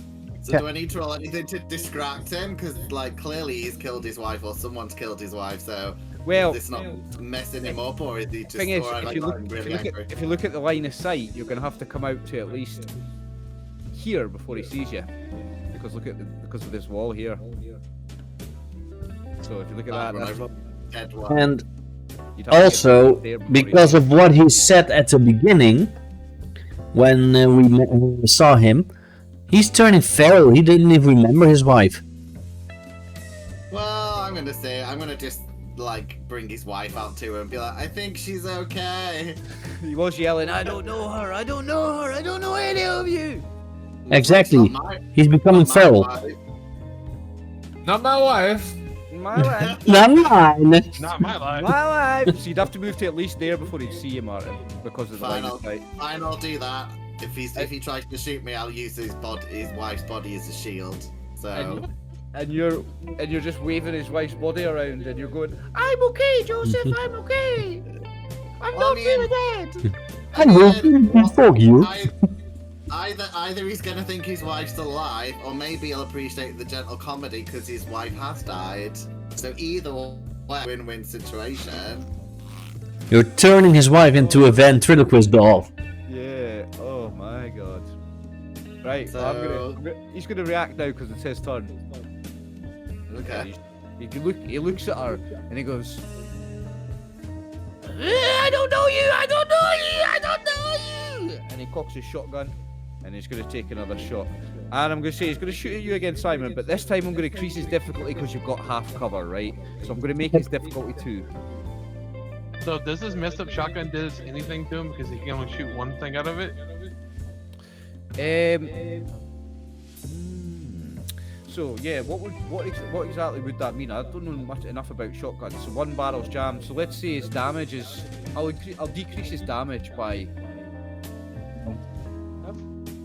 So do I need to roll anything to distract him? Because, like, clearly he's killed his wife or someone's killed his wife, so Well, is this not messing him up or is he just thing is, or am I if you, look, getting if, really you look angry? at, if you look at the line of sight, you're going to have to come out to at least here before he sees you. Because look at because of this wall here. So if you look at that, Right, that's, head one. And you'd have to get also, there before he because sees of what he said at the beginning, when we saw him, he's turning feral. He didn't even remember his wife. Well, I'm gonna just like bring his wife out to him and be like, I think she's okay. you. He was yelling, I don't know her, I don't know her, I don't know any of you. Exactly. It's not He's becoming my feral. wife. Not my wife. My wife. Not mine. Not my life. My wife. So you'd have to move to at least there before he'd see you, Martin, because of the line Fine, of sight. Fine, I'll do that. If he tries to shoot me, I'll use his wife's body as a shield. So And you're just waving his wife's body around, and you're going, "I'm okay, Joseph. I'm okay. I'm not feeling dead." I will fuck you. Either he's gonna think his wife's still alive, or maybe he'll appreciate the gentle comedy because his wife has died. So either Win-win situation. You're turning his wife into a ventriloquist doll. Yeah. Oh my god. Right. So- He's gonna react now because it's his turn. Okay. He looks at her and he goes, I don't know you. I don't know you. I don't know you. And he cocks his shotgun and he's gonna take another shot. And I'm gonna say he's gonna shoot at you again, Simon. But this time I'm gonna increase his difficulty because you've got half cover, right? So I'm gonna make his difficulty 2. So does this messed up shotgun do anything to him because he can only shoot one thing out of it? So yeah, what exactly would that mean? I don't know enough about shotguns. So one barrel's jammed. So let's say his damage is. I'll decrease his damage by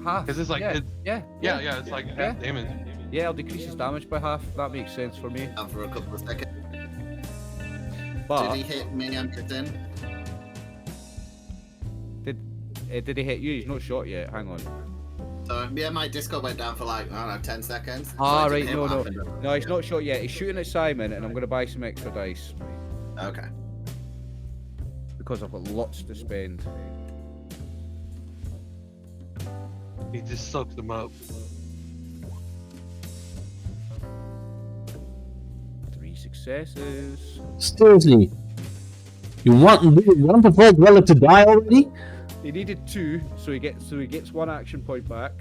half. Because it's like yeah. it's like Yeah. half damage. Yeah, I'll decrease his damage by half. That makes sense for me. And for a couple of seconds. But Did he hit me and Kristen? did he hit you? He's not shot yet. Hang on. So yeah, my Discord went down for like, I don't know, 10 seconds. So Ah, I didn't right. hear No, what no, happened. no. He's not shot yet. He's shooting at Simon, and I'm gonna buy some extra dice Okay. because I've got lots to spend. He just soaks them up. 3 successes. Seriously. You want the Vault Dweller to die already? He needed 2, so he gets 1 action point back.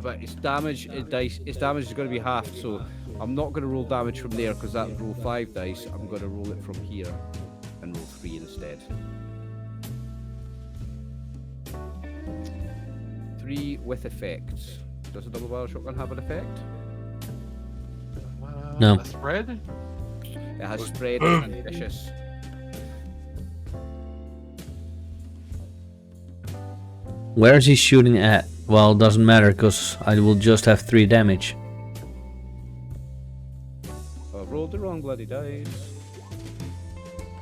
But his damage is going to be halved, so I'm not going to roll damage from there because that would roll 5 dice. I'm going to roll it from here and roll 3 instead. 3 with effects. Does a double barrel shotgun have an effect? No. A spread? It has spread and vicious. Where is he shooting at? Well, it doesn't matter because I will just have 3 damage. I've rolled the wrong bloody dice.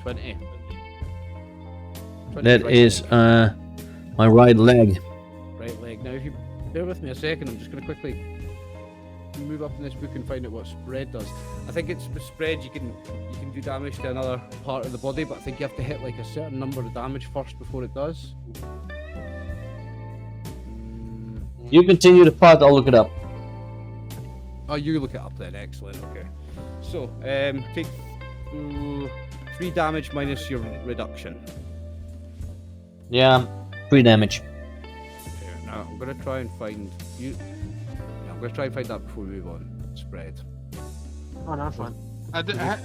20. 20 That right is leg. my right leg. Right leg. Now, if you bear with me a second, I'm just going to quickly move up in this book and find out what spread does. I think it's with spread you can do damage to another part of the body, but I think you have to hit like a certain number of damage first before it does. You continue the part, I'll look it up. Oh, you look it up then. Excellent. Okay. So, take 3 damage minus your reduction. Yeah, 3 damage. Okay, now I'm gonna try and find you. Yeah, I'm gonna try and find that before we move on. Spread. Oh, that's fine. I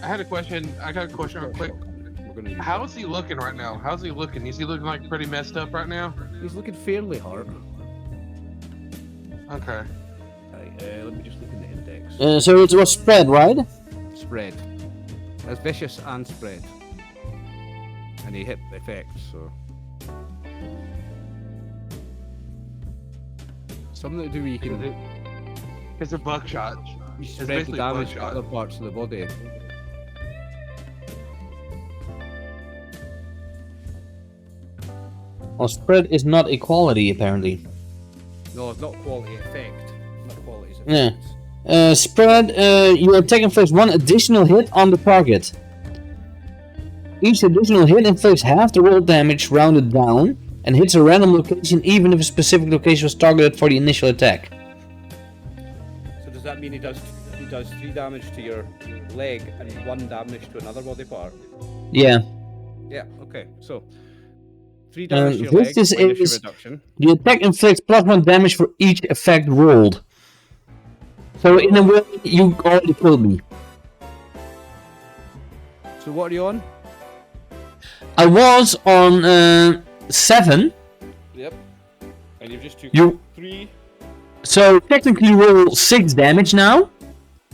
had a question. I got a question real quick. We're gonna use How is he looking right now? How's he looking? Is he looking like pretty messed up right now? that. He's looking fairly hard. Okay. Right, let me just look in the index. So it was spread, right? Spread. That's vicious and spread. And he hit effects, so. Something to do where you can It's a buckshot. spread the basically damage to bloodshot. other parts of the body. Well, spread is not equality, apparently. No, it's not quality effect. Not quality it's Yeah. effect. Spread, you attack inflicts 1 additional hit on the target. Each additional hit inflicts half the roll damage rounded down and hits a random location even if a specific location was targeted for the initial attack. So does that mean he does 3 damage to your leg and 1 damage to another body part? Yeah. Yeah, okay. So 3 damage to your this leg is- minus your is- reduction. The attack inflicts +1 damage for each effect rolled. So in a way, you already killed me. So what are you on? I was on 7. Yep. And you've just took You 3. so technically roll 6 damage now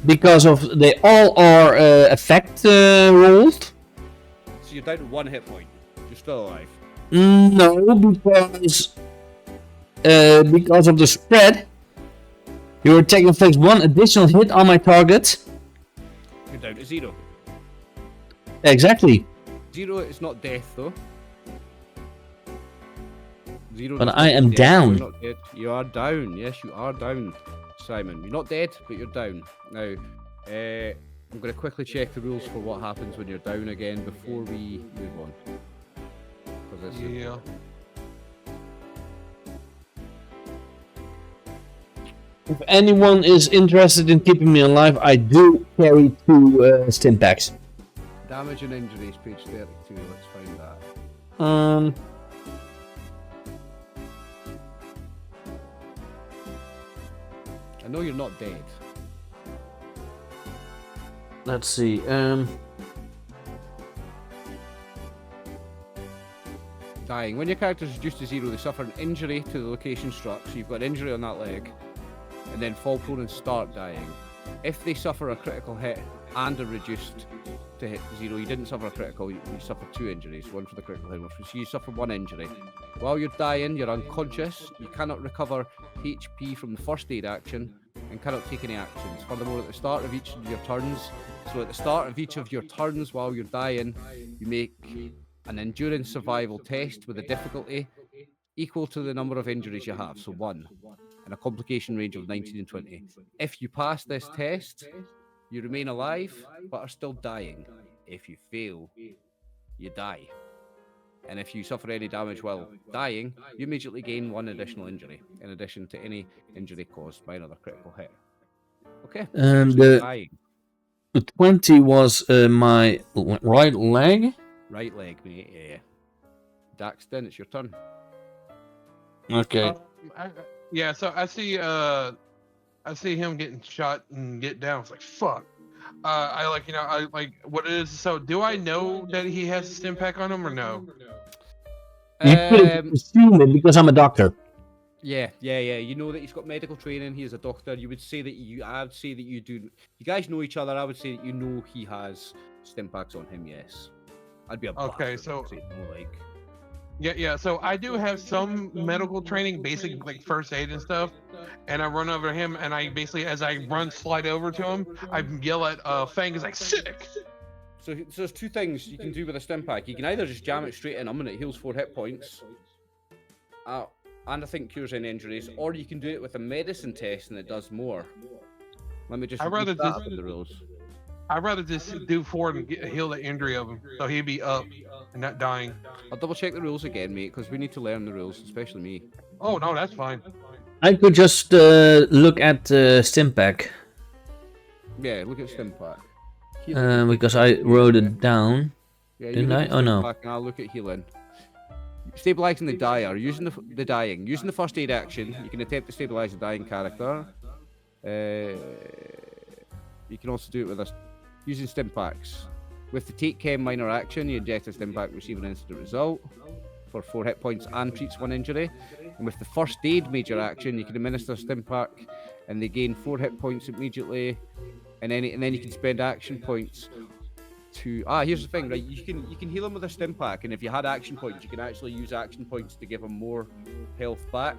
because of they all are effect rolled. So you're down to 1 hit point. You're still alive. No, because of the spread, your attack inflicts 1 additional hit on my target. You're down to 0. Exactly. 0 is not death though. 0 But does I not am death. down. You're not dead. You are down. Yes, you are down, Simon. You're not dead, but you're down. Now, I'm going to quickly check the rules for what happens when you're down again before we move on. 'Cause this is Yeah. important. If anyone is interested in keeping me alive, I do carry 2 stim packs. Damage and injuries, page 32. Let's find that. I know you're not dead. Let's see. Dying. When your character is reduced to 0, they suffer an injury to the location struck. So you've got an injury on that leg, and then fall prone and start dying. If they suffer a critical hit and are reduced to hit 0, you didn't suffer a critical, you suffer 2 injuries, one for the critical hit, so you suffer 1 injury. While you're dying, you're unconscious, you cannot recover HP from the first aid action, and cannot take any actions. Furthermore, at the start of each of your turns, while you're dying, you make an endurance survival test with a difficulty equal to the number of injuries you have, so 1, and a complication range of 19 and 20. If you pass this test, you remain alive, but are still dying. If you fail, you die. And if you suffer any damage while dying, you immediately gain 1 additional injury, in addition to any injury caused by another critical hit. Okay. The 20 was my right leg. Right leg, mate. Yeah. Daxton, it's your turn. Okay. Yeah, so I see him getting shot and get down. It's like fuck. I what it is. So do I know that he has a stim pack on him or no? You could assume it because I'm a doctor. Yeah. You know that he's got medical training. He is a doctor. You would say that I'd say that you do. You guys know each other. I would say that you know he has stim packs on him. Yes. I'd be a Okay, bastard, so I'd say no, like. yeah. So I do have some medical training, basic like first aid and stuff. And I run over him, and I basically, as I slide over to him, I yell at Fang is like sick. So there's 2 things you can do with a stim pack. You can either just jam it straight in him and it heals 4 hit points, and I think cures any injuries, or you can do it with a medicine test and it does more. Let me just I'd rather that up in the rules. I'd rather just do 4 and heal the injury of him, so he'd be up and not dying. I'll double check the rules again, mate, because we need to learn the rules, especially me. Oh no, that's fine. I could just look at stim pack. Yeah, look at stim pack. Because I wrote it down. Yeah, Didn't I? Oh no. And I'll look at healing. Stabilizing the dyer, using the dying, using the first aid action, you can attempt to stabilize the dying character. You can also do it with using stim packs. With the take chem minor action, you inject a stim pack, receive an instant result for 4 hit points and treats 1 injury. And with the first aid major action, you can administer a stim pack, and they gain 4 hit points immediately. And then you can spend action points to here's the thing, right? You can heal him with a stim pack, and if you had action points, you can actually use action points to give him more health back.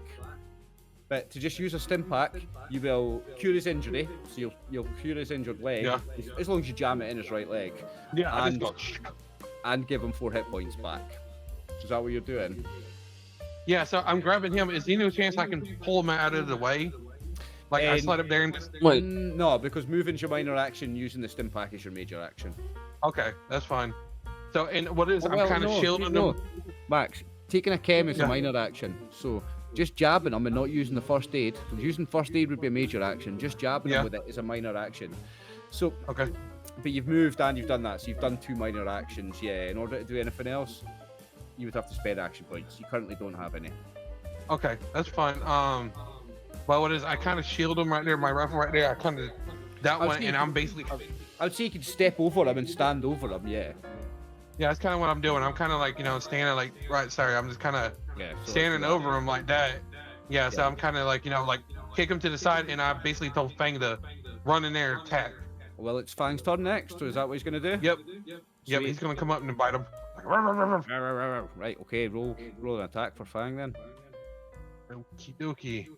But to just use a stim pack, you will cure his injury, so you'll cure his injured leg, as long as you jam it in his right leg. Yeah, and give him 4 hit points back. Is that what you're doing? Yeah, so I'm grabbing him. Is there no chance I can pull him out of the way? Like I slide up there and just... Wait. No, because moving's your minor action, using the stim pack is your major action. Okay, that's fine. So, and what is... I'm kind of shielding him. Max, taking a chem is a minor action, so just jabbing him and not using the first aid. Using first aid would be a major action. Just jabbing him with it is a minor action. So, okay. But you've moved and you've done that, so you've done 2 minor actions. Yeah, in order to do anything else, you would have to spend action points. You currently don't have any. Okay, that's fine. Well, what is? I kind of shield him right there. My rifle right there. I kind of that one, and I'm basically. I would say you could step over him and stand over him. Yeah. Yeah, that's kind of what I'm doing. I'm kind of like standing like right. Sorry, I'm just kind of standing over him like that. Yeah, so I'm kind of like like kick him to the side, and I basically told Fang to run in there and attack. Well, it's Fang's turn next. So is that what he's gonna do? Yep. Yep. He's gonna come up and bite him. Right. Okay. Roll an attack for Fang then. Okie dokie.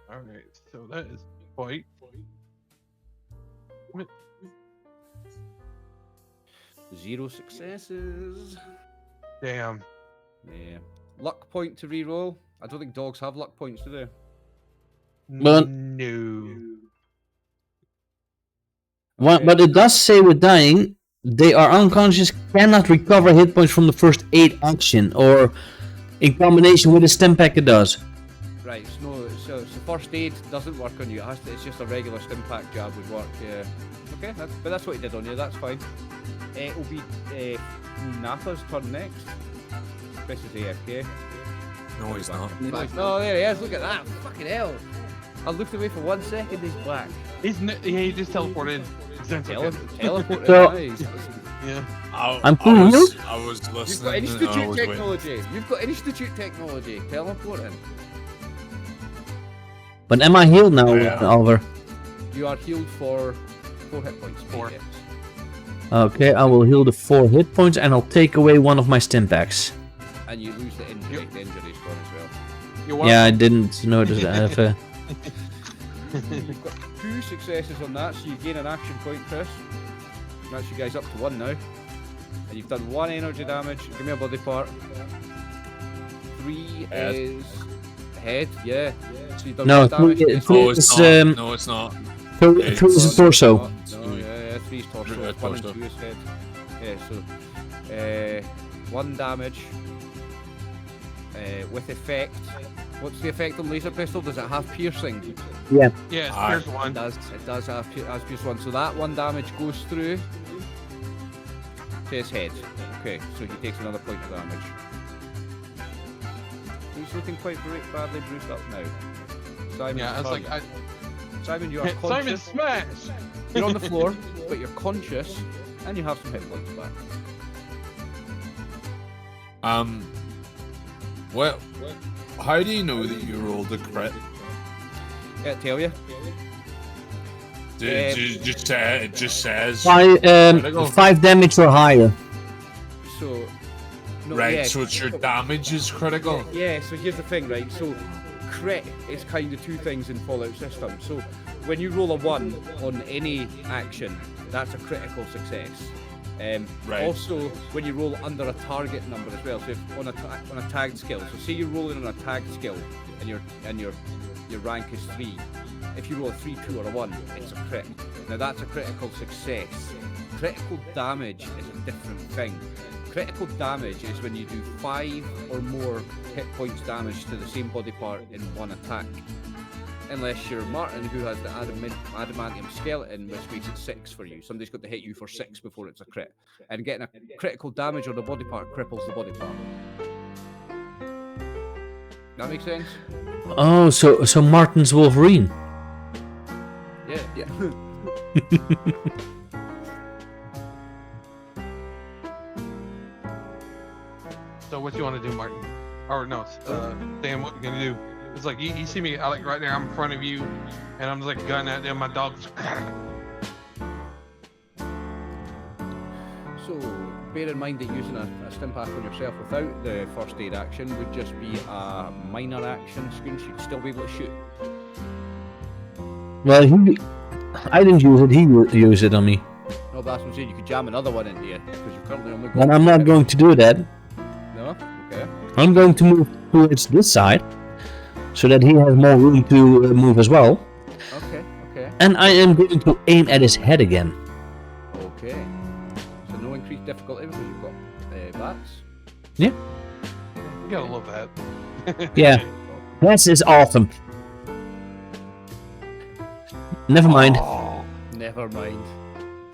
All right. So that is fight. 0 successes. Damn. Yeah. Luck point to reroll. I don't think dogs have luck points, do they? But no. But it does say with dying, they are unconscious, cannot recover hit points from the first aid action, or in combination with a stim pack it does. Right, so first aid doesn't work on you. It's just a regular stim pack jab would work. Yeah. Okay, but that's what he did on you. That's fine. It'll be Napa's turn next. Chris is AFK. No, he's not. Oh, there he is. Look at that. Fucking hell. I looked away for 1 second. He's black. He just teleported. Teleported. So- Nice. Yeah. I'm cool. I was You've listening. got and I institute was waiting. technology. You've got institute technology. Teleporting. But am I healed now, Yeah. Oliver? You are healed for 4 hit points. 4. hits. Okay, I will heal the 4 hit points and I'll take away one of my stim packs. And you lose the injury. The injury's gone as well. You're Yeah, I didn't notice that. You've got 2 successes on that, so you gain an action point, Chris. That's you guys up to 1 now. And you've done 1 energy damage. Give me a body part. 3 Head. is head, yeah. So you've done No, 1 damage. three- Yes. three- No, it's It's, not. No, it's not. Two It's- is a torso. No, yeah, 3 is torso. 1 and torso. 2 is head. Yeah, so 1 damage. With effect. What's the effect on laser pistol? Does it have piercing? Yeah, Aye. here's one. It does have pierce 1. So that 1 damage goes through to his head. Okay, so he takes another point of damage. He's looking quite badly bruised up now. Simon, Yeah, it's like Simon, you are Simon conscious. smash. You're on the floor, but you're conscious, and you have some hit points back. Well, how do you know that you rolled a crit? Yeah, tell you. It just says. 5 damage or higher. So, no, Right, yeah, so it's your damage is critical. Yeah, so here's the thing, right? So, crit is kind of 2 things in Fallout system. So, when you roll a 1 on any action, that's a critical success. Right. Also, when you roll under a target number as well, so if on a tagged skill. So, say you're rolling on a tagged skill, and your rank is 3. If you roll a 3, 2, or a 1, it's a crit. Now that's a critical success. Critical damage is a different thing. Critical damage is when you do 5 or more hit points damage to the same body part in 1 attack. Unless you're Martin, who has the adamantium skeleton, which makes it 6 for you. Somebody's got to hit you for 6 before it's a crit. And getting a critical damage on the body part cripples the body part. That makes sense? Oh, so Martin's Wolverine. Yeah. So what you want to do, Martin? Or no, Sam, what you gonna do? It's like you see me, I like right there, I'm in front of you, and I'm just like gunning at them. My dog's. So, bear in mind that using a stim pack on yourself without the first aid action would just be a minor action, Scoons. You'd still be able to shoot. Well, I didn't use it, he used it on me. No, but that's what I'm saying. You could jam another one into you because you're currently on the But I'm not going to do that. No? Okay. I'm going to move towards this side, so that he has more room to move as well. Okay. And I am going to aim at his head again. Okay. So, no increased difficulty because you've got bats. Yeah. You gotta love that. Yeah. This is awesome. Never mind. Oh, never mind.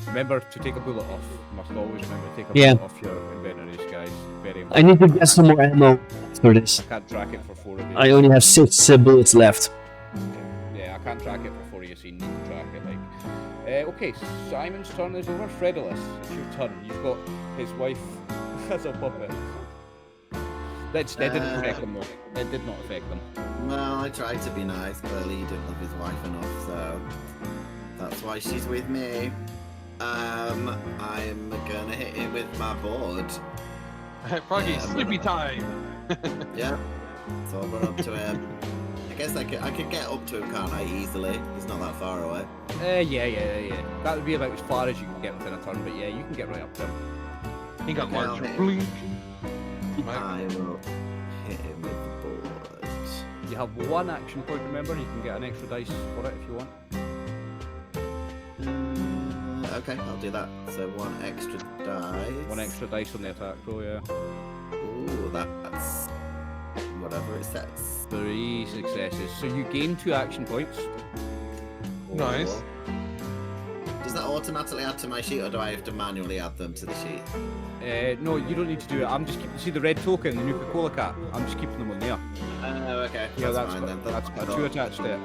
Remember to take a bullet off. You must always remember to take a Yeah. bullet off your inventories, guys. Very important. I need to get some more ammo after this. I can't track it for 4 of you. I only have 6 bullets left. Yeah, I can't track it for 4 of you, so you need to track it. Okay, Simon's turn is over. Fredulus, it's your turn. You've got his wife as a puppet. That didn't affect them though. It did not affect them. Well, I tried to be nice. Clearly, he didn't love his wife enough, so that's why she's with me. I'm gonna hit him with my board. Froggy, Yeah, sleepy time. Yeah. So I'll run up to him. I guess I could get up to him, can't I? Easily. He's not that far away. Yeah. That would be about as far as you can get within a turn, but yeah, you can get right up to him. He got Okay, large. I'll hit Blink. I will hit him with the board. You have 1 action point, remember? You can get an extra dice for it if you want. Okay, I'll do that. So 1 extra dice. 1 extra dice on the attack roll, yeah. Ooh, that's whatever it says. 3 successes. So you gain 2 action points. Nice. Does that automatically add to my sheet, or do I have to manually add them to the sheet? No, you don't need to do it. I'm just keeping. See the red token, the Nuka-Cola cap. I'm just keeping them on there. Oh, okay. Yeah, that's that's fine got, then. that's got 2 attached to it.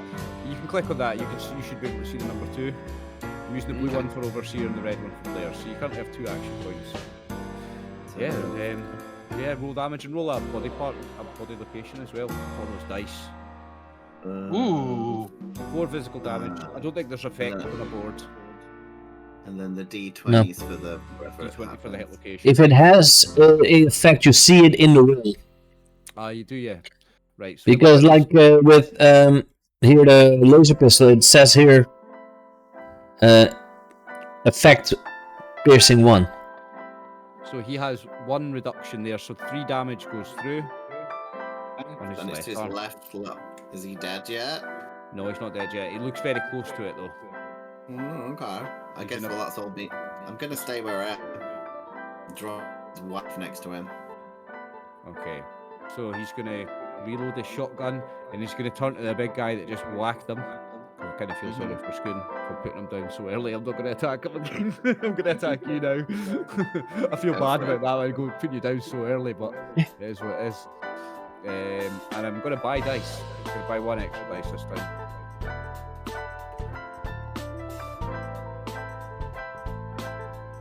You can click on that. You should be able to see the number 2. I'm using the blue one for overseer and the red one for player. So you currently have 2 action points. Yeah, roll damage and roll a body part, a body location as well for those dice. Ooh. 4 physical damage. I don't think there's effect No. on the board. And then the D20s for the D20 for the hit location. If it has an effect, you see it in the roll. You do, yeah. Right. So Because like with here the laser pistol, it says here effect piercing 1. So he has 1 reduction there, so 3 damage goes through. On his And it's left to his arm. left. Is he dead yet? No, he's not dead yet. He looks very close to it though. Okay. I guess enough. well, that's all me. I'm gonna stay where I am. Draw his wife next to him. Okay. So he's gonna reload his shotgun and he's gonna turn to the big guy that just whacked him. I kind of feel sorry for Scoon for putting him down so early. I'm not gonna attack him again. I'm gonna attack you now. I feel Go bad for about that one, go putting you down so early, but it is what it is. And I'm gonna buy dice. I'm gonna buy 1 extra dice this time.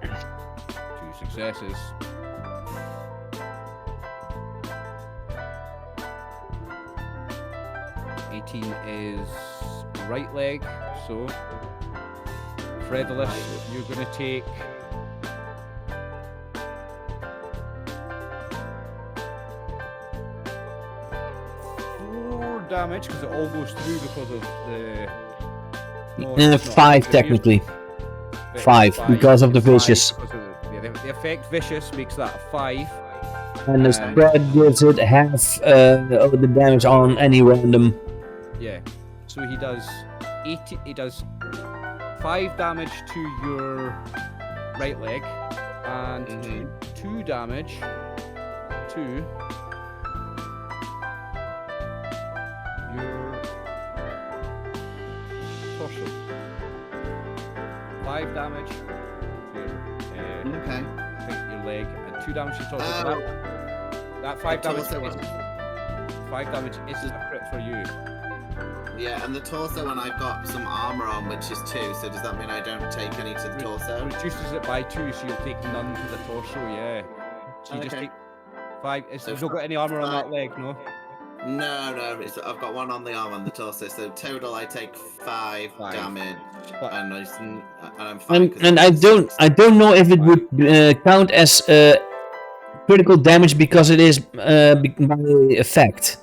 2 successes. Is right leg, so Fredulous, you're going to take 4 damage because it all goes through because of the. No, it's not. 5 technically. 5 because of the vicious. The effect vicious makes that a 5. And the spread gives it half of the damage on any random. Yeah. So he does 80. He does 5 damage to your right leg, and 2 damage to your torso. 5 damage to your, Okay. I think your leg, and 2 damage to your torso. That 5 damage. torso Is, 5 damage isn't a crit for you. Yeah, and the torso one I've got some armor on, which is 2. So does that mean I don't take any to the torso? Reduces it by 2, so you'll take none to the torso. Yeah. So you just Okay. take 5. So You've not got any armor on that 5. leg, no? No. I've got 1 on the arm and the torso. So total, I take 5 damage, But and I'm fine. 'cause And I it's don't know if it would count as critical damage because it is by effect.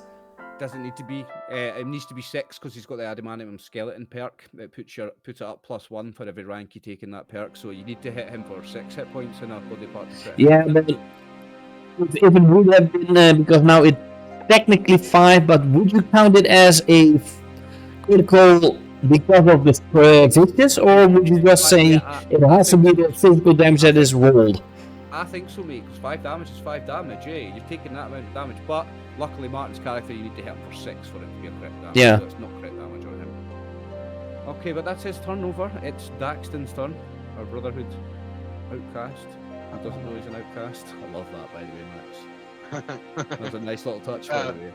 doesn't need to be. It needs to be 6 because he's got the adamantium skeleton perk. It puts it up +1 for every rank you take in that perk. So you need to hit him for 6 hit points in a body part to crit. Yeah, but if it would have been because now it's technically 5, but would you count it as a critical because of the vicious, or would you just say it has to be the physical damage that is rolled? I think so, mate, because 5 damage is 5 damage, yeah. You've taken that amount of damage, but luckily Martin's character, you need to hit him for 6 for it to be a crit damage. Yeah. So it's not crit damage on him. Okay, but that's his turn over. It's Daxton's turn, our Brotherhood outcast. Who doesn't know he's an outcast? I love that, by the way, Max. That's a nice little touch, by the way.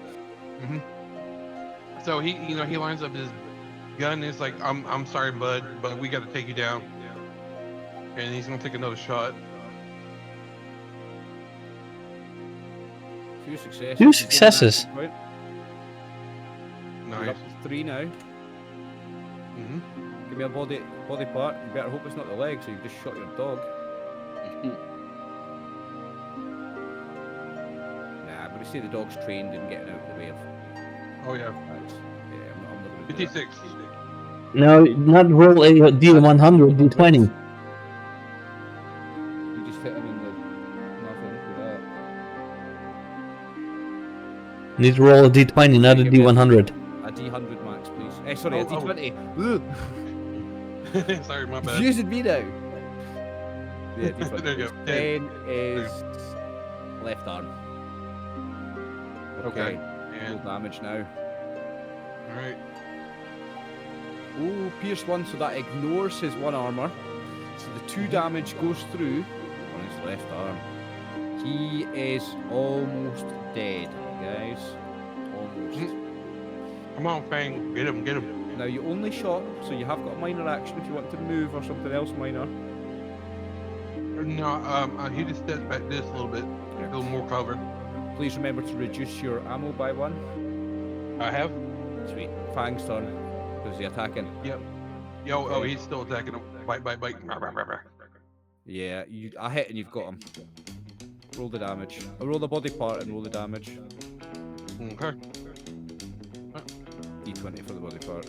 So he lines up his gun. Is like, I'm sorry, bud, but we got to take you down. And he's gonna take another shot. 2 successes. 2 successes. Point. You're Nice. up to 3 now. Give me a body part. You better hope it's not the leg, so you just shot your dog. Nah, I'm gonna say the dog's trained in getting out of the way of. Oh yeah. That's, yeah, I'm not gonna do that. 56. No, not roll a D100, D20. You just hit him in the nothing for that. Need to roll a D20, not a D100. A D100 max, please. Sorry, a Oh, oh. D20. Ugh. Sorry, my bad. Confusing me now. Yeah, D20. There you go. 10 is left arm. Okay. Roll And damage now. all right. Oh, pierce 1, so that ignores his 1 armor. So the 2 damage goes through on his left arm. He is almost dead, guys. Almost. Come on, Fang. Get him. Get him. Now you only shot, so you have got a minor action if you want to move or something else minor. No, he just steps back this a little bit. A little more cover. Please remember to reduce your ammo by 1. I have. Sweet. Fang's turn. Is he attacking? Yep. Yo, oh, he's still attacking him. Bite. Rah, rah, rah, rah. Yeah, I hit and you've got him. Roll the damage. Roll the body part and roll the damage. Okay. D20 for the body part.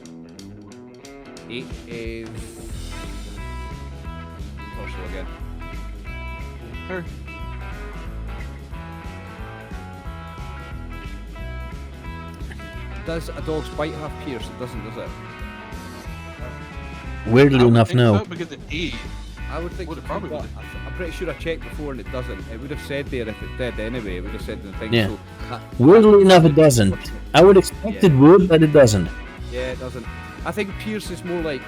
8 is torso again. Okay. Does a dog's bite have pierce? It doesn't, does it? Weirdly I would enough, think no. so, because it is. I would think Would so it probably too, but would. I'm pretty sure I checked before and it doesn't. It would have said there if it did anyway. It would have said in the thing. Yeah. So Weirdly enough, it doesn't. I would expect it would, but it doesn't. Yeah, it doesn't. I think pierce is more like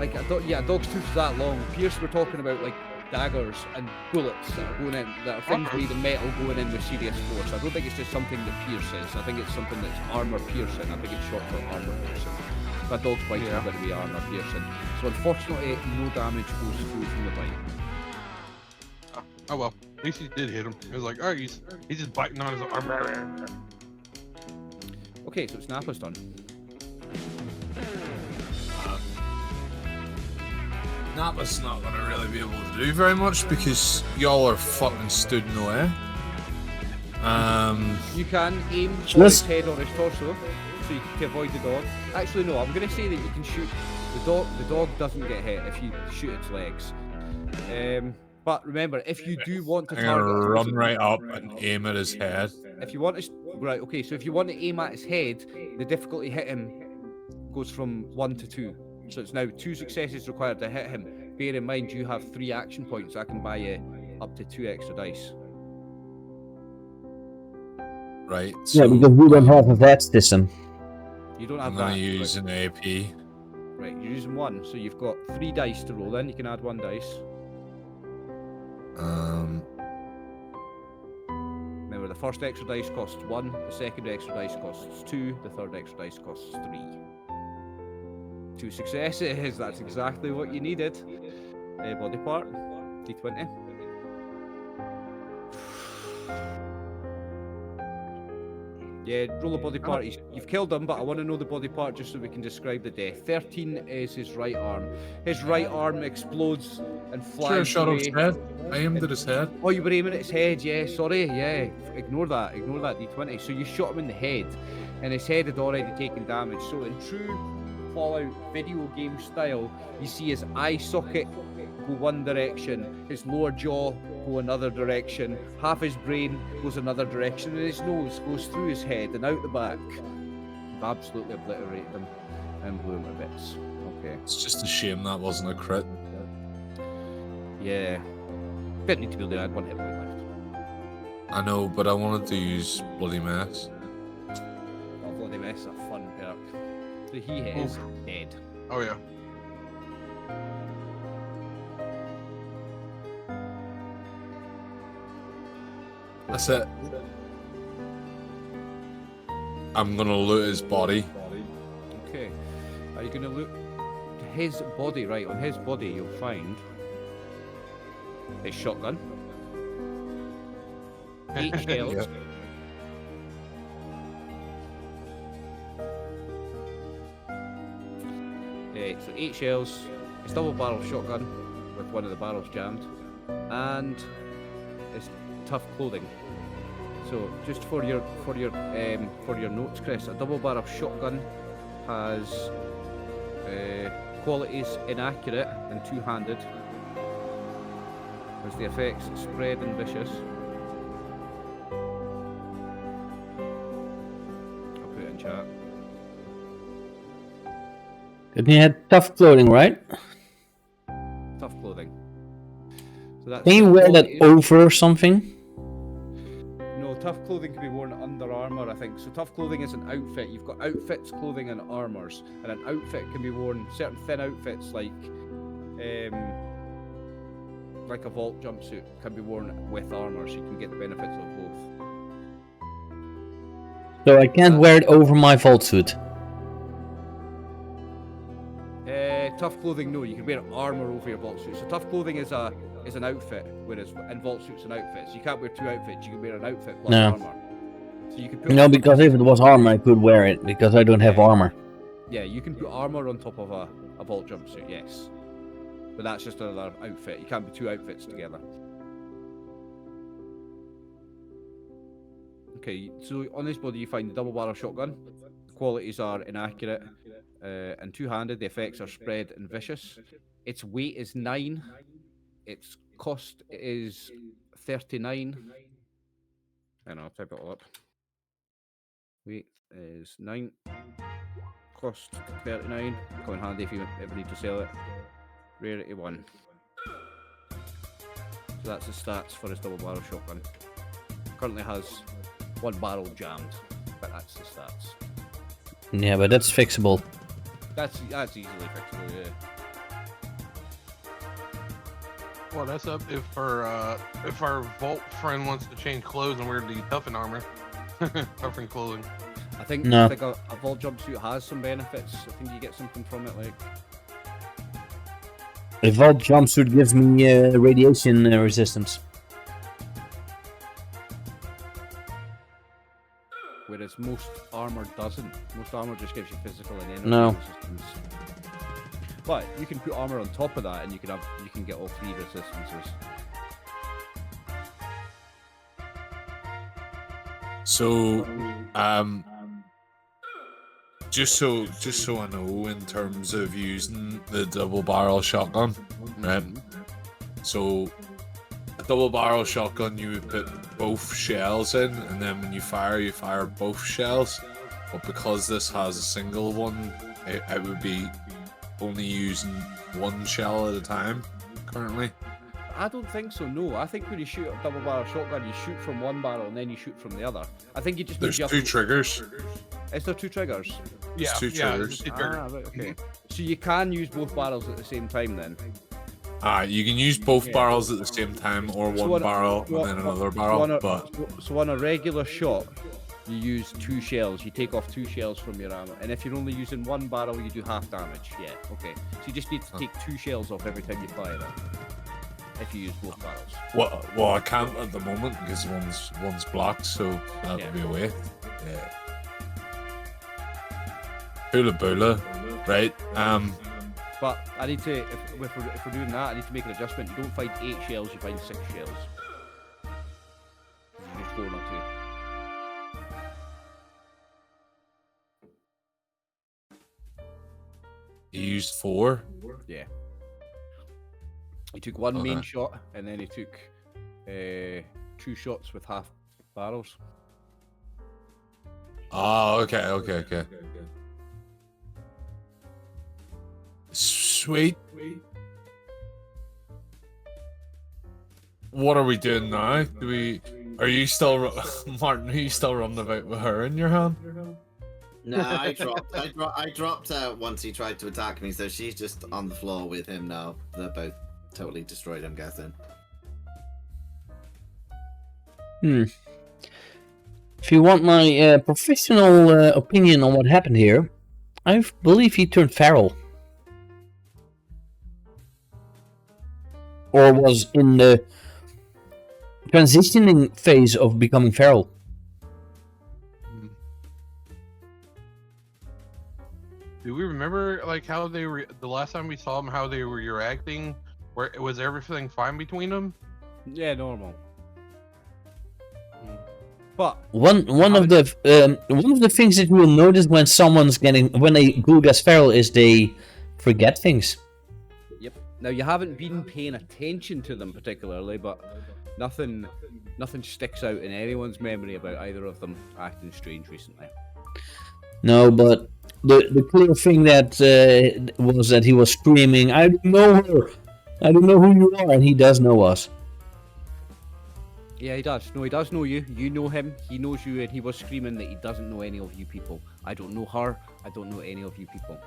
a dog. Yeah, a dog's tooth is that long. Pierce, we're talking about like daggers and bullets that are going in, that are things made of metal going in with serious force. I don't think it's just something that pierces. I think it's something that's armor piercing. I think it's short for armor piercing. A dog's bite is going to be armor piercing. So unfortunately, no damage goes through from the bite. Oh well. At least he did hit him. It was like, oh, he's just biting on his arm. Okay, so it's Nappa's turn. Nappa's not going to really be able to do very much because y'all are fucking stood in the way. You can aim for Let's- his head or his torso, so you can avoid the dog. Actually, no, I'm going to say that you can shoot the dog. The dog doesn't get hit if you shoot its legs. But remember, if you do want to I'm going to target, run right up and aim at his head. if you want to, right, okay, so if you want to aim at his head, the difficulty hit him goes from 1 to 2. So it's now 2 successes required to hit him. Bear in mind, you have 3 action points. I can buy you up to 2 extra dice. Right. Yeah, So because we don't have that system. You don't I'm have going that. to use an AP. Right, you're using 1, so you've got 3 dice to roll in. You can add 1 dice. Remember, the first extra dice costs 1, the second extra dice costs 2, the third extra dice costs 3. 2 successes, that's exactly what you needed. Body part, D20. Yeah, roll a body part. You've killed him, but I want to know the body part just so we can describe the death. 13 is his right arm. His right arm explodes and Sure, flies shot away. his head. I aimed at his head. Oh, you were aiming at his head, yeah, sorry, yeah. Ignore that D20. So you shot him in the head, and his head had already taken damage. So in true Fallout video game style, you see his eye socket go one direction, his lower jaw go another direction, half his brain goes another direction, and his nose goes through his head and out the back. You've absolutely obliterated him and blew him to bits. Okay. It's just a shame that wasn't a crit. Yeah. Didn't need to be able to add 1 hit point left. I know, but I wanted to use Bloody Mess. Oh, bloody mess, a fun perk. So he is dead. Oh yeah. That's it. I'm gonna loot his body. Okay. Are you going to look his body? Right, on his body you'll find his shotgun, 8 shells, Yep. so 8 shells, his double barrel shotgun with one of the barrels jammed, and his tough clothing. So just for your notes, Chris, a double barrel shotgun has qualities inaccurate and 2-handed. Has the effects spread and vicious. I'll put it in chat. And he had tough clothing, right? Tough clothing. that's Can you the wear that quality- over something? No, tough clothing can be worn under armor, I think. So tough clothing is an outfit. You've got outfits, clothing, and armors. And an outfit can be worn, certain thin outfits like a vault jumpsuit can be worn with armor, so you can get the benefits of both. So I can't wear it over my vault suit. Tough clothing, no, you can wear armor over your vault suit. So tough clothing is an outfit, whereas in vault suit's an outfit. So you can't wear two outfits, you can wear an outfit plus No. armor. So you can put No, because if it was armor, I could wear it, because I don't have armor. Yeah, you can put armor on top of a vault jumpsuit, yes. But that's just another outfit. You can't put two outfits together. Okay, so on this body you find the double barrel shotgun. The qualities are inaccurate and two-handed. The effects are spread and vicious. Its weight is 9. Its cost is 39. And I'll type it all up. Weight is 9. Cost 39. Come in handy if you ever need to sell it. Rarity 1. So that's the stats for his double barrel shotgun. Currently has 1 barrel jammed, but that's the stats. Yeah, but that's fixable. That's easily fixable, yeah. Well, that's up if our vault friend wants to change clothes and wear the toughen armor, toughen clothing. I think No. a vault jumpsuit has some benefits. I think you get something from it, like A vault jumpsuit gives me radiation resistance. whereas most armor doesn't. Most armor just gives you physical and energy No. resistance. But you can put armor on top of that, and you can get all 3 resistances. So, just so I know, in terms of using the double barrel shotgun, right? So, a double barrel shotgun, you would put both shells in, and then when you fire both shells. But because this has a single one, it would be only using 1 shell at a time currently. I don't think so, no. I think when you shoot a double barrel shotgun, you shoot from one barrel and then you shoot from the other. I think you just There's need 2 triggers. Is there 2 triggers? Yeah, two yeah, triggers. it's 2 triggers. Ah, right, okay. So you can use both barrels at the same time then? You can use both Yeah. barrels at the same time, or So one on a- barrel so and then on- another so barrel. on a- But so on a regular shot, you use 2 shells. You take off 2 shells from your ammo. And if you're only using 1 barrel, you do half damage. Yeah, okay. So you just need to take 2 shells off every time you fire it. If you use both barrels. well, I can't at the moment because one's blocked, so that'll Yeah. be away. Yeah. Hula bula, right? But I need to, if we're doing that, I need to make an adjustment. You don't find 8 shells, you find 6 shells. You use 4, not 2. You used 4. Yeah. He took 1 main Okay. shot, and then he took 2 shots with half barrels. Oh, okay. Sweet. What are we doing now? Are you still, Martin? Are you still running about with her in your hand? No, I dropped out once he tried to attack me, so she's just on the floor with him now. They're both totally destroyed, I'm guessing. If you want my professional opinion on what happened here, I believe he turned feral. Or was in the transitioning phase of becoming feral. Do we remember like how they were the last time we saw them? How they were reacting? Where was everything fine between them? Yeah, normal. But One of the things that you will notice when a ghoul gets feral is they forget things. yep. Now you haven't been paying attention to them particularly, but nothing sticks out in anyone's memory about either of them acting strange recently. No, but the clear thing that was that he was screaming, "I don't know her! I don't know who you are," and he does know us. Yeah, he does. No, he does know you. You know him. He knows you, and he was screaming that he doesn't know any of you people. I don't know her. I don't know any of you people.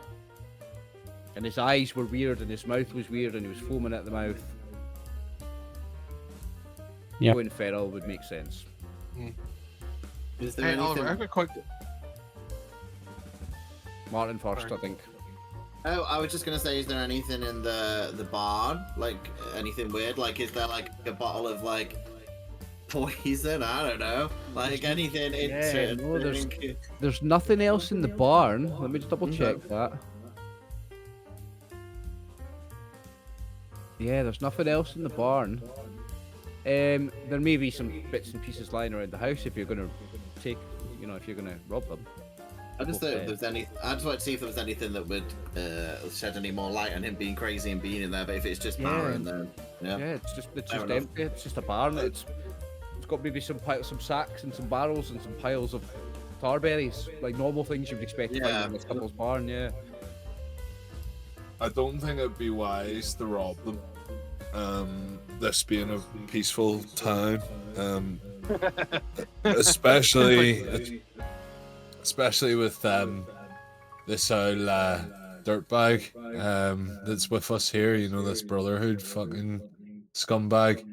And his eyes were weird, and his mouth was weird, and he was foaming at the mouth. Yeah. Going feral would make sense. Is there Hey, anything? Oliver, I have a quick. Martin first, I think. Oh, I was just gonna say, is there anything in the barn? Like anything weird? Like, is there like a bottle of like poison? I don't know. Like anything interesting? no, there's nothing else in the barn. Let me just double check that. Yeah, there's nothing else in the barn. There may be some bits and pieces lying around the house if you're gonna take, if you're gonna rob them. I just thought if there's any. I just wanted to see if there was anything that would shed any more light on him being crazy and being in there. But if it's just barren, then Yeah, it's just enough. empty. It's just a barn. It's got maybe some sacks and some barrels and some piles of tarberries, like normal things you would expect to find in a couple's barn. Yeah. I don't think it'd be wise to rob them. This being a peaceful time, especially with this old dirtbag that's with us here. This Brotherhood fucking scumbag.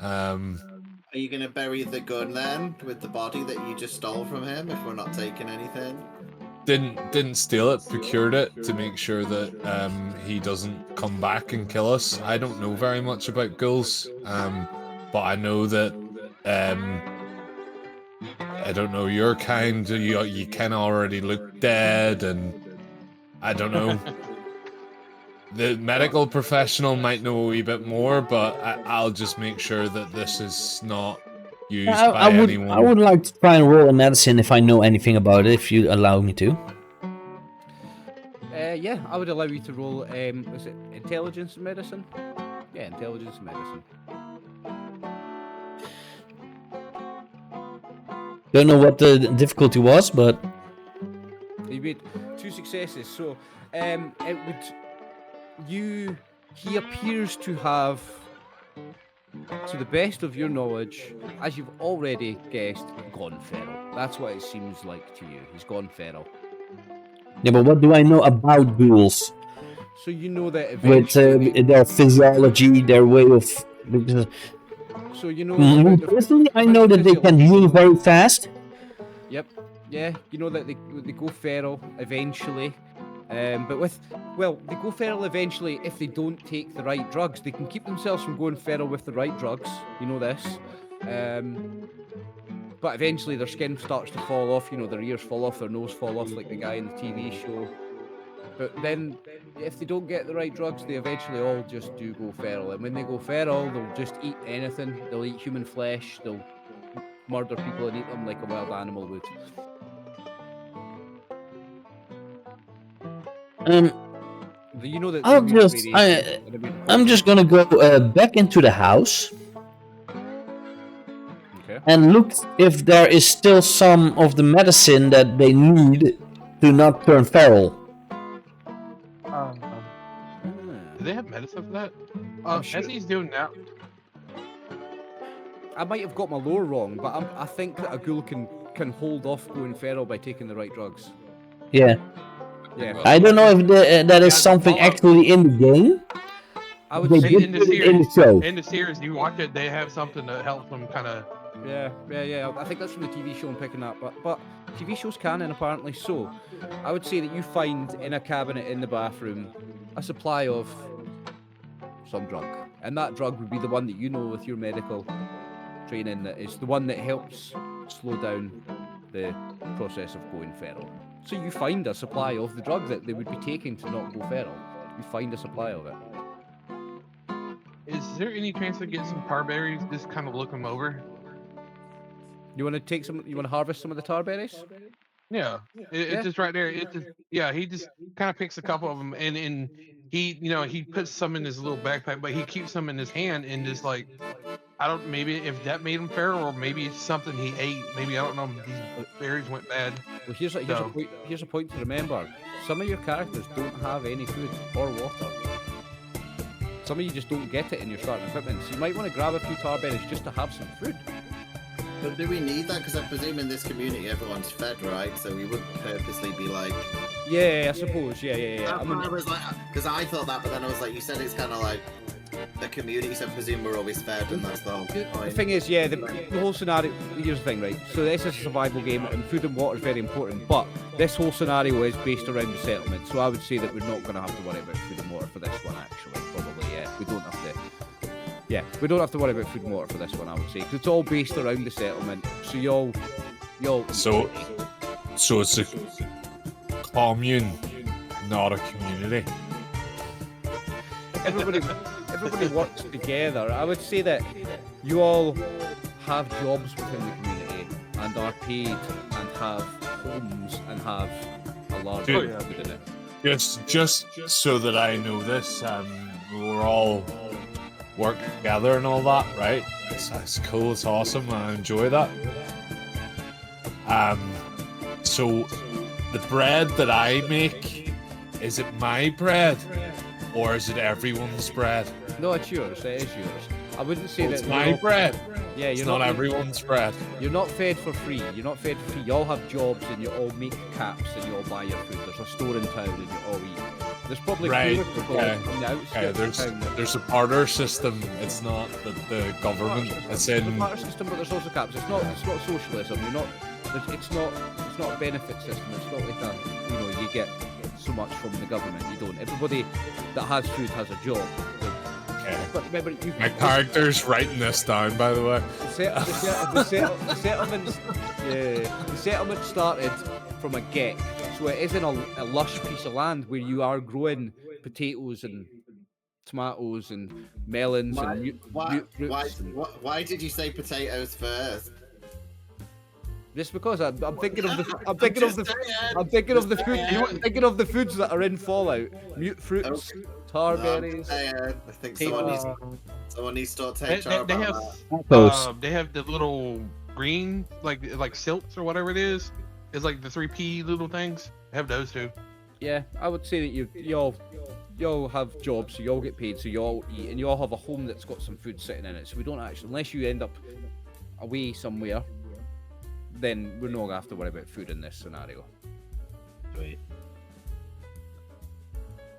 Are you gonna bury the gun then with the body that you just stole from him? If we're not taking anything. Didn't steal it, procured it to make sure that he doesn't come back and kill us. I don't know very much about ghouls, but I know that I don't know your kind. You kind of already look dead, and I don't know. The medical professional might know a wee bit more, but I'll just make sure that this is not used by anyone. I would like to try and roll a medicine if I know anything about it, if you allow me to. Yeah, I would allow you to roll. Is it intelligence and medicine? Yeah, intelligence and medicine. Don't know what the difficulty was, but You made 2 successes, so it would. He appears to have, to the best of your knowledge, as you've already guessed, gone feral. That's what it seems like to you. He's gone feral. yeah. But what do I know about ghouls? So you know that With eventually. their physiology, their way of. So you know. about the Personally, I know that they can heal very fast. Yep. Yeah, you know that they go feral eventually. But they go feral eventually if they don't take the right drugs. They can keep themselves from going feral with the right drugs. You know this. But eventually their skin starts to fall off. Their ears fall off, their nose fall off, like the guy in the TV show. But then, if they don't get the right drugs, they eventually all just do go feral. And when they go feral, they'll just eat anything. They'll eat human flesh. They'll murder people and eat them like a wild animal would. You know that. I'm just gonna go back into the house. Okay. And look if there is still some of the medicine that they need to not turn feral. Do they have medicine for that? sure. As he's doing now. I might have got my lore wrong, but I think that a ghoul can hold off going feral by taking the right drugs. Yeah. Yeah. I don't know if that is something actually in the game. I would They say did in the put it in the series, show. in the series, you watch it, they have something to help them kind of. Yeah. I think that's from the TV show I'm picking up, but TV shows canon apparently. So, I would say that you find in a cabinet in the bathroom a supply of some drug, and that drug would be the one that you know with your medical training that is the one that helps slow down the process of going feral. So you find a supply of the drug that they would be taking to not go feral. You find a supply of it. Is there any chance to get some tarberries? Just kind of look them over. You want to take some? You want to harvest some of the tarberries? Yeah, it's just right there. It just, yeah, he just kind of picks a couple of them and he he puts some in his little backpack, but he keeps some in his hand and just like maybe if that made him feral or maybe it's something he ate. Maybe I don't know. These berries went bad. Well, here's a point to remember. Some of your characters don't have any food or water. some of you just don't get it in your starting equipment. So you might want to grab a few tar berries just to have some food. But do we need that? Because I presume in this community everyone's fed, right? So we would purposely be like. Yeah, I suppose. Yeah. I was like, because I thought that, but then I was like, you said it's kind of like a community, so I presume we're always fed, and that's the whole The point. thing is, yeah, the whole scenario. Here's the thing, right? So this is a survival game, and food and water is very important. But this whole scenario is based around the settlement, so I would say that we're not going to have to worry about food and water for this one. Actually, probably, yeah, we don't have to. Yeah, we don't have to worry about food and water for this one. I would say because it's all based around the settlement. So y'all. So it's a commune, not a community. Everybody works together. I would say that you all have jobs within the community and are paid and have homes and have a large Dude. food in it. Just so that I know this, we're all work together and all that, right? It's cool. It's awesome. I enjoy that. So the bread that I make, is it my bread or is it everyone's bread? No, it's yours. It is yours. I wouldn't say It's that my you're not- bread. Yeah, It's you're not everyone's bread. You're not fed for free. You're not fed for free. You all have jobs and you all make caps and you all buy your food. There's a store in town and you all eat. There's probably Right, fewer people okay. on the outskirts of town. There's a barter system. It's not the government. It's There's a in. barter system, but there's also caps. It's not socialism. You're not. It's not a benefit system. It's not like a you get so much from the government. You don't. Everybody that has food has a job. Okay. But remember, My character's writing this down, by the way. the settlement started from a get, so it isn't a lush piece of land where you are growing potatoes and tomatoes and melons and mute fruits. Why did you say potatoes first? Just because I'm thinking of the foods that are in Fallout: mute fruits, tar berries. I think potatoes. someone needs to talk to They, HR they about have that. they have the little green like silks or whatever it is. It's like the 3P little things. They have those too. Yeah, I would say that y'all have jobs, so y'all get paid, so y'all eat, and you all have a home that's got some food sitting in it. So we don't actually, unless you end up away somewhere, then we're not gonna have to worry about food in this scenario. Sweet.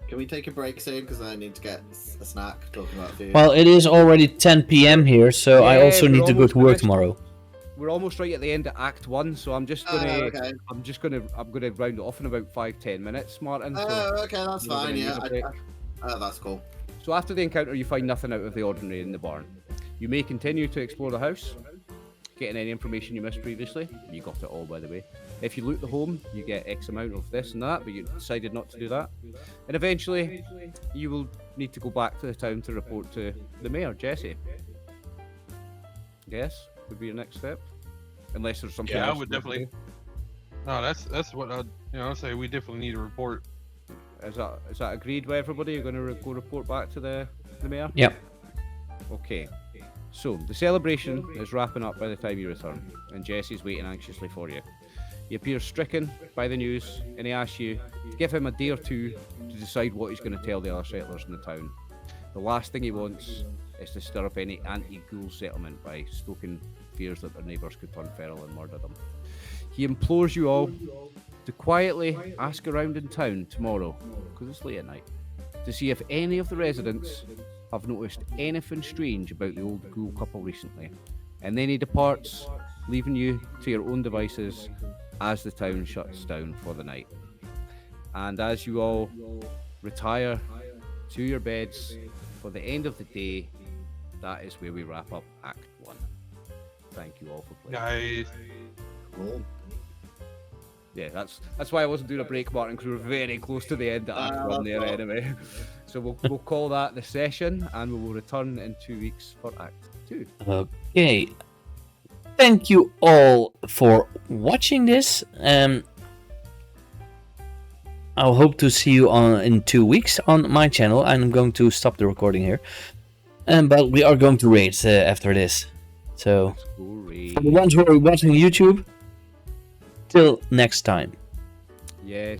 Can we take a break soon? Because I need to get a snack talking about food. Well, it is already 10 p.m. here, so I Yeah, also we're need to go almost to work finished. tomorrow. We're almost right at the end of Act 1, so I'm okay. gonna round it off in about 5-10 minutes, Martin. So, Okay, that's you're gonna fine. use Yeah, a break. that's cool. So after the encounter, you find nothing out of the ordinary in the barn. You may continue to explore the house, getting any information you missed previously. You got it all, by the way. If you loot the home, you get X amount of this and that, but you decided not to do that. And eventually, you will need to go back to the town to report to the mayor, Jesse. Yes, would be your next step, unless there's something. Yeah, I else would you want to definitely. No, that's what I'd say. We definitely need a report. do. Is that agreed with everybody? You're going to go report back to the mayor? Yep. Okay. So the celebration is wrapping up by the time you return, and Jesse's waiting anxiously for you. He appears stricken by the news, and he asks you to give him a day or two to decide what he's going to tell the other settlers in the town. The last thing he wants is to stir up any anti-ghoul settlement by stoking fears that their neighbours could turn feral and murder them. He implores you all to quietly ask around in town tomorrow, because it's late at night, to see if any of the residents have noticed anything strange about the old ghoul couple recently. And then he departs, leaving you to your own devices as the town shuts down for the night. And as you all retire to your beds for the end of the day, that is where we wrap up Act 1. Thank you all for playing. Nice. Cool. Yeah, that's why I wasn't doing a break, Martin, because we were very close to the end of Act 1 there that's anyway. So we'll call that the session, and we will return in 2 weeks for Act 2. Okay. Thank you all for watching this. I'll hope to see you in 2 weeks on my channel. I'm going to stop the recording here. But we are going to raid after this. So, Sorry. for the ones who are watching YouTube, till next time. Yes.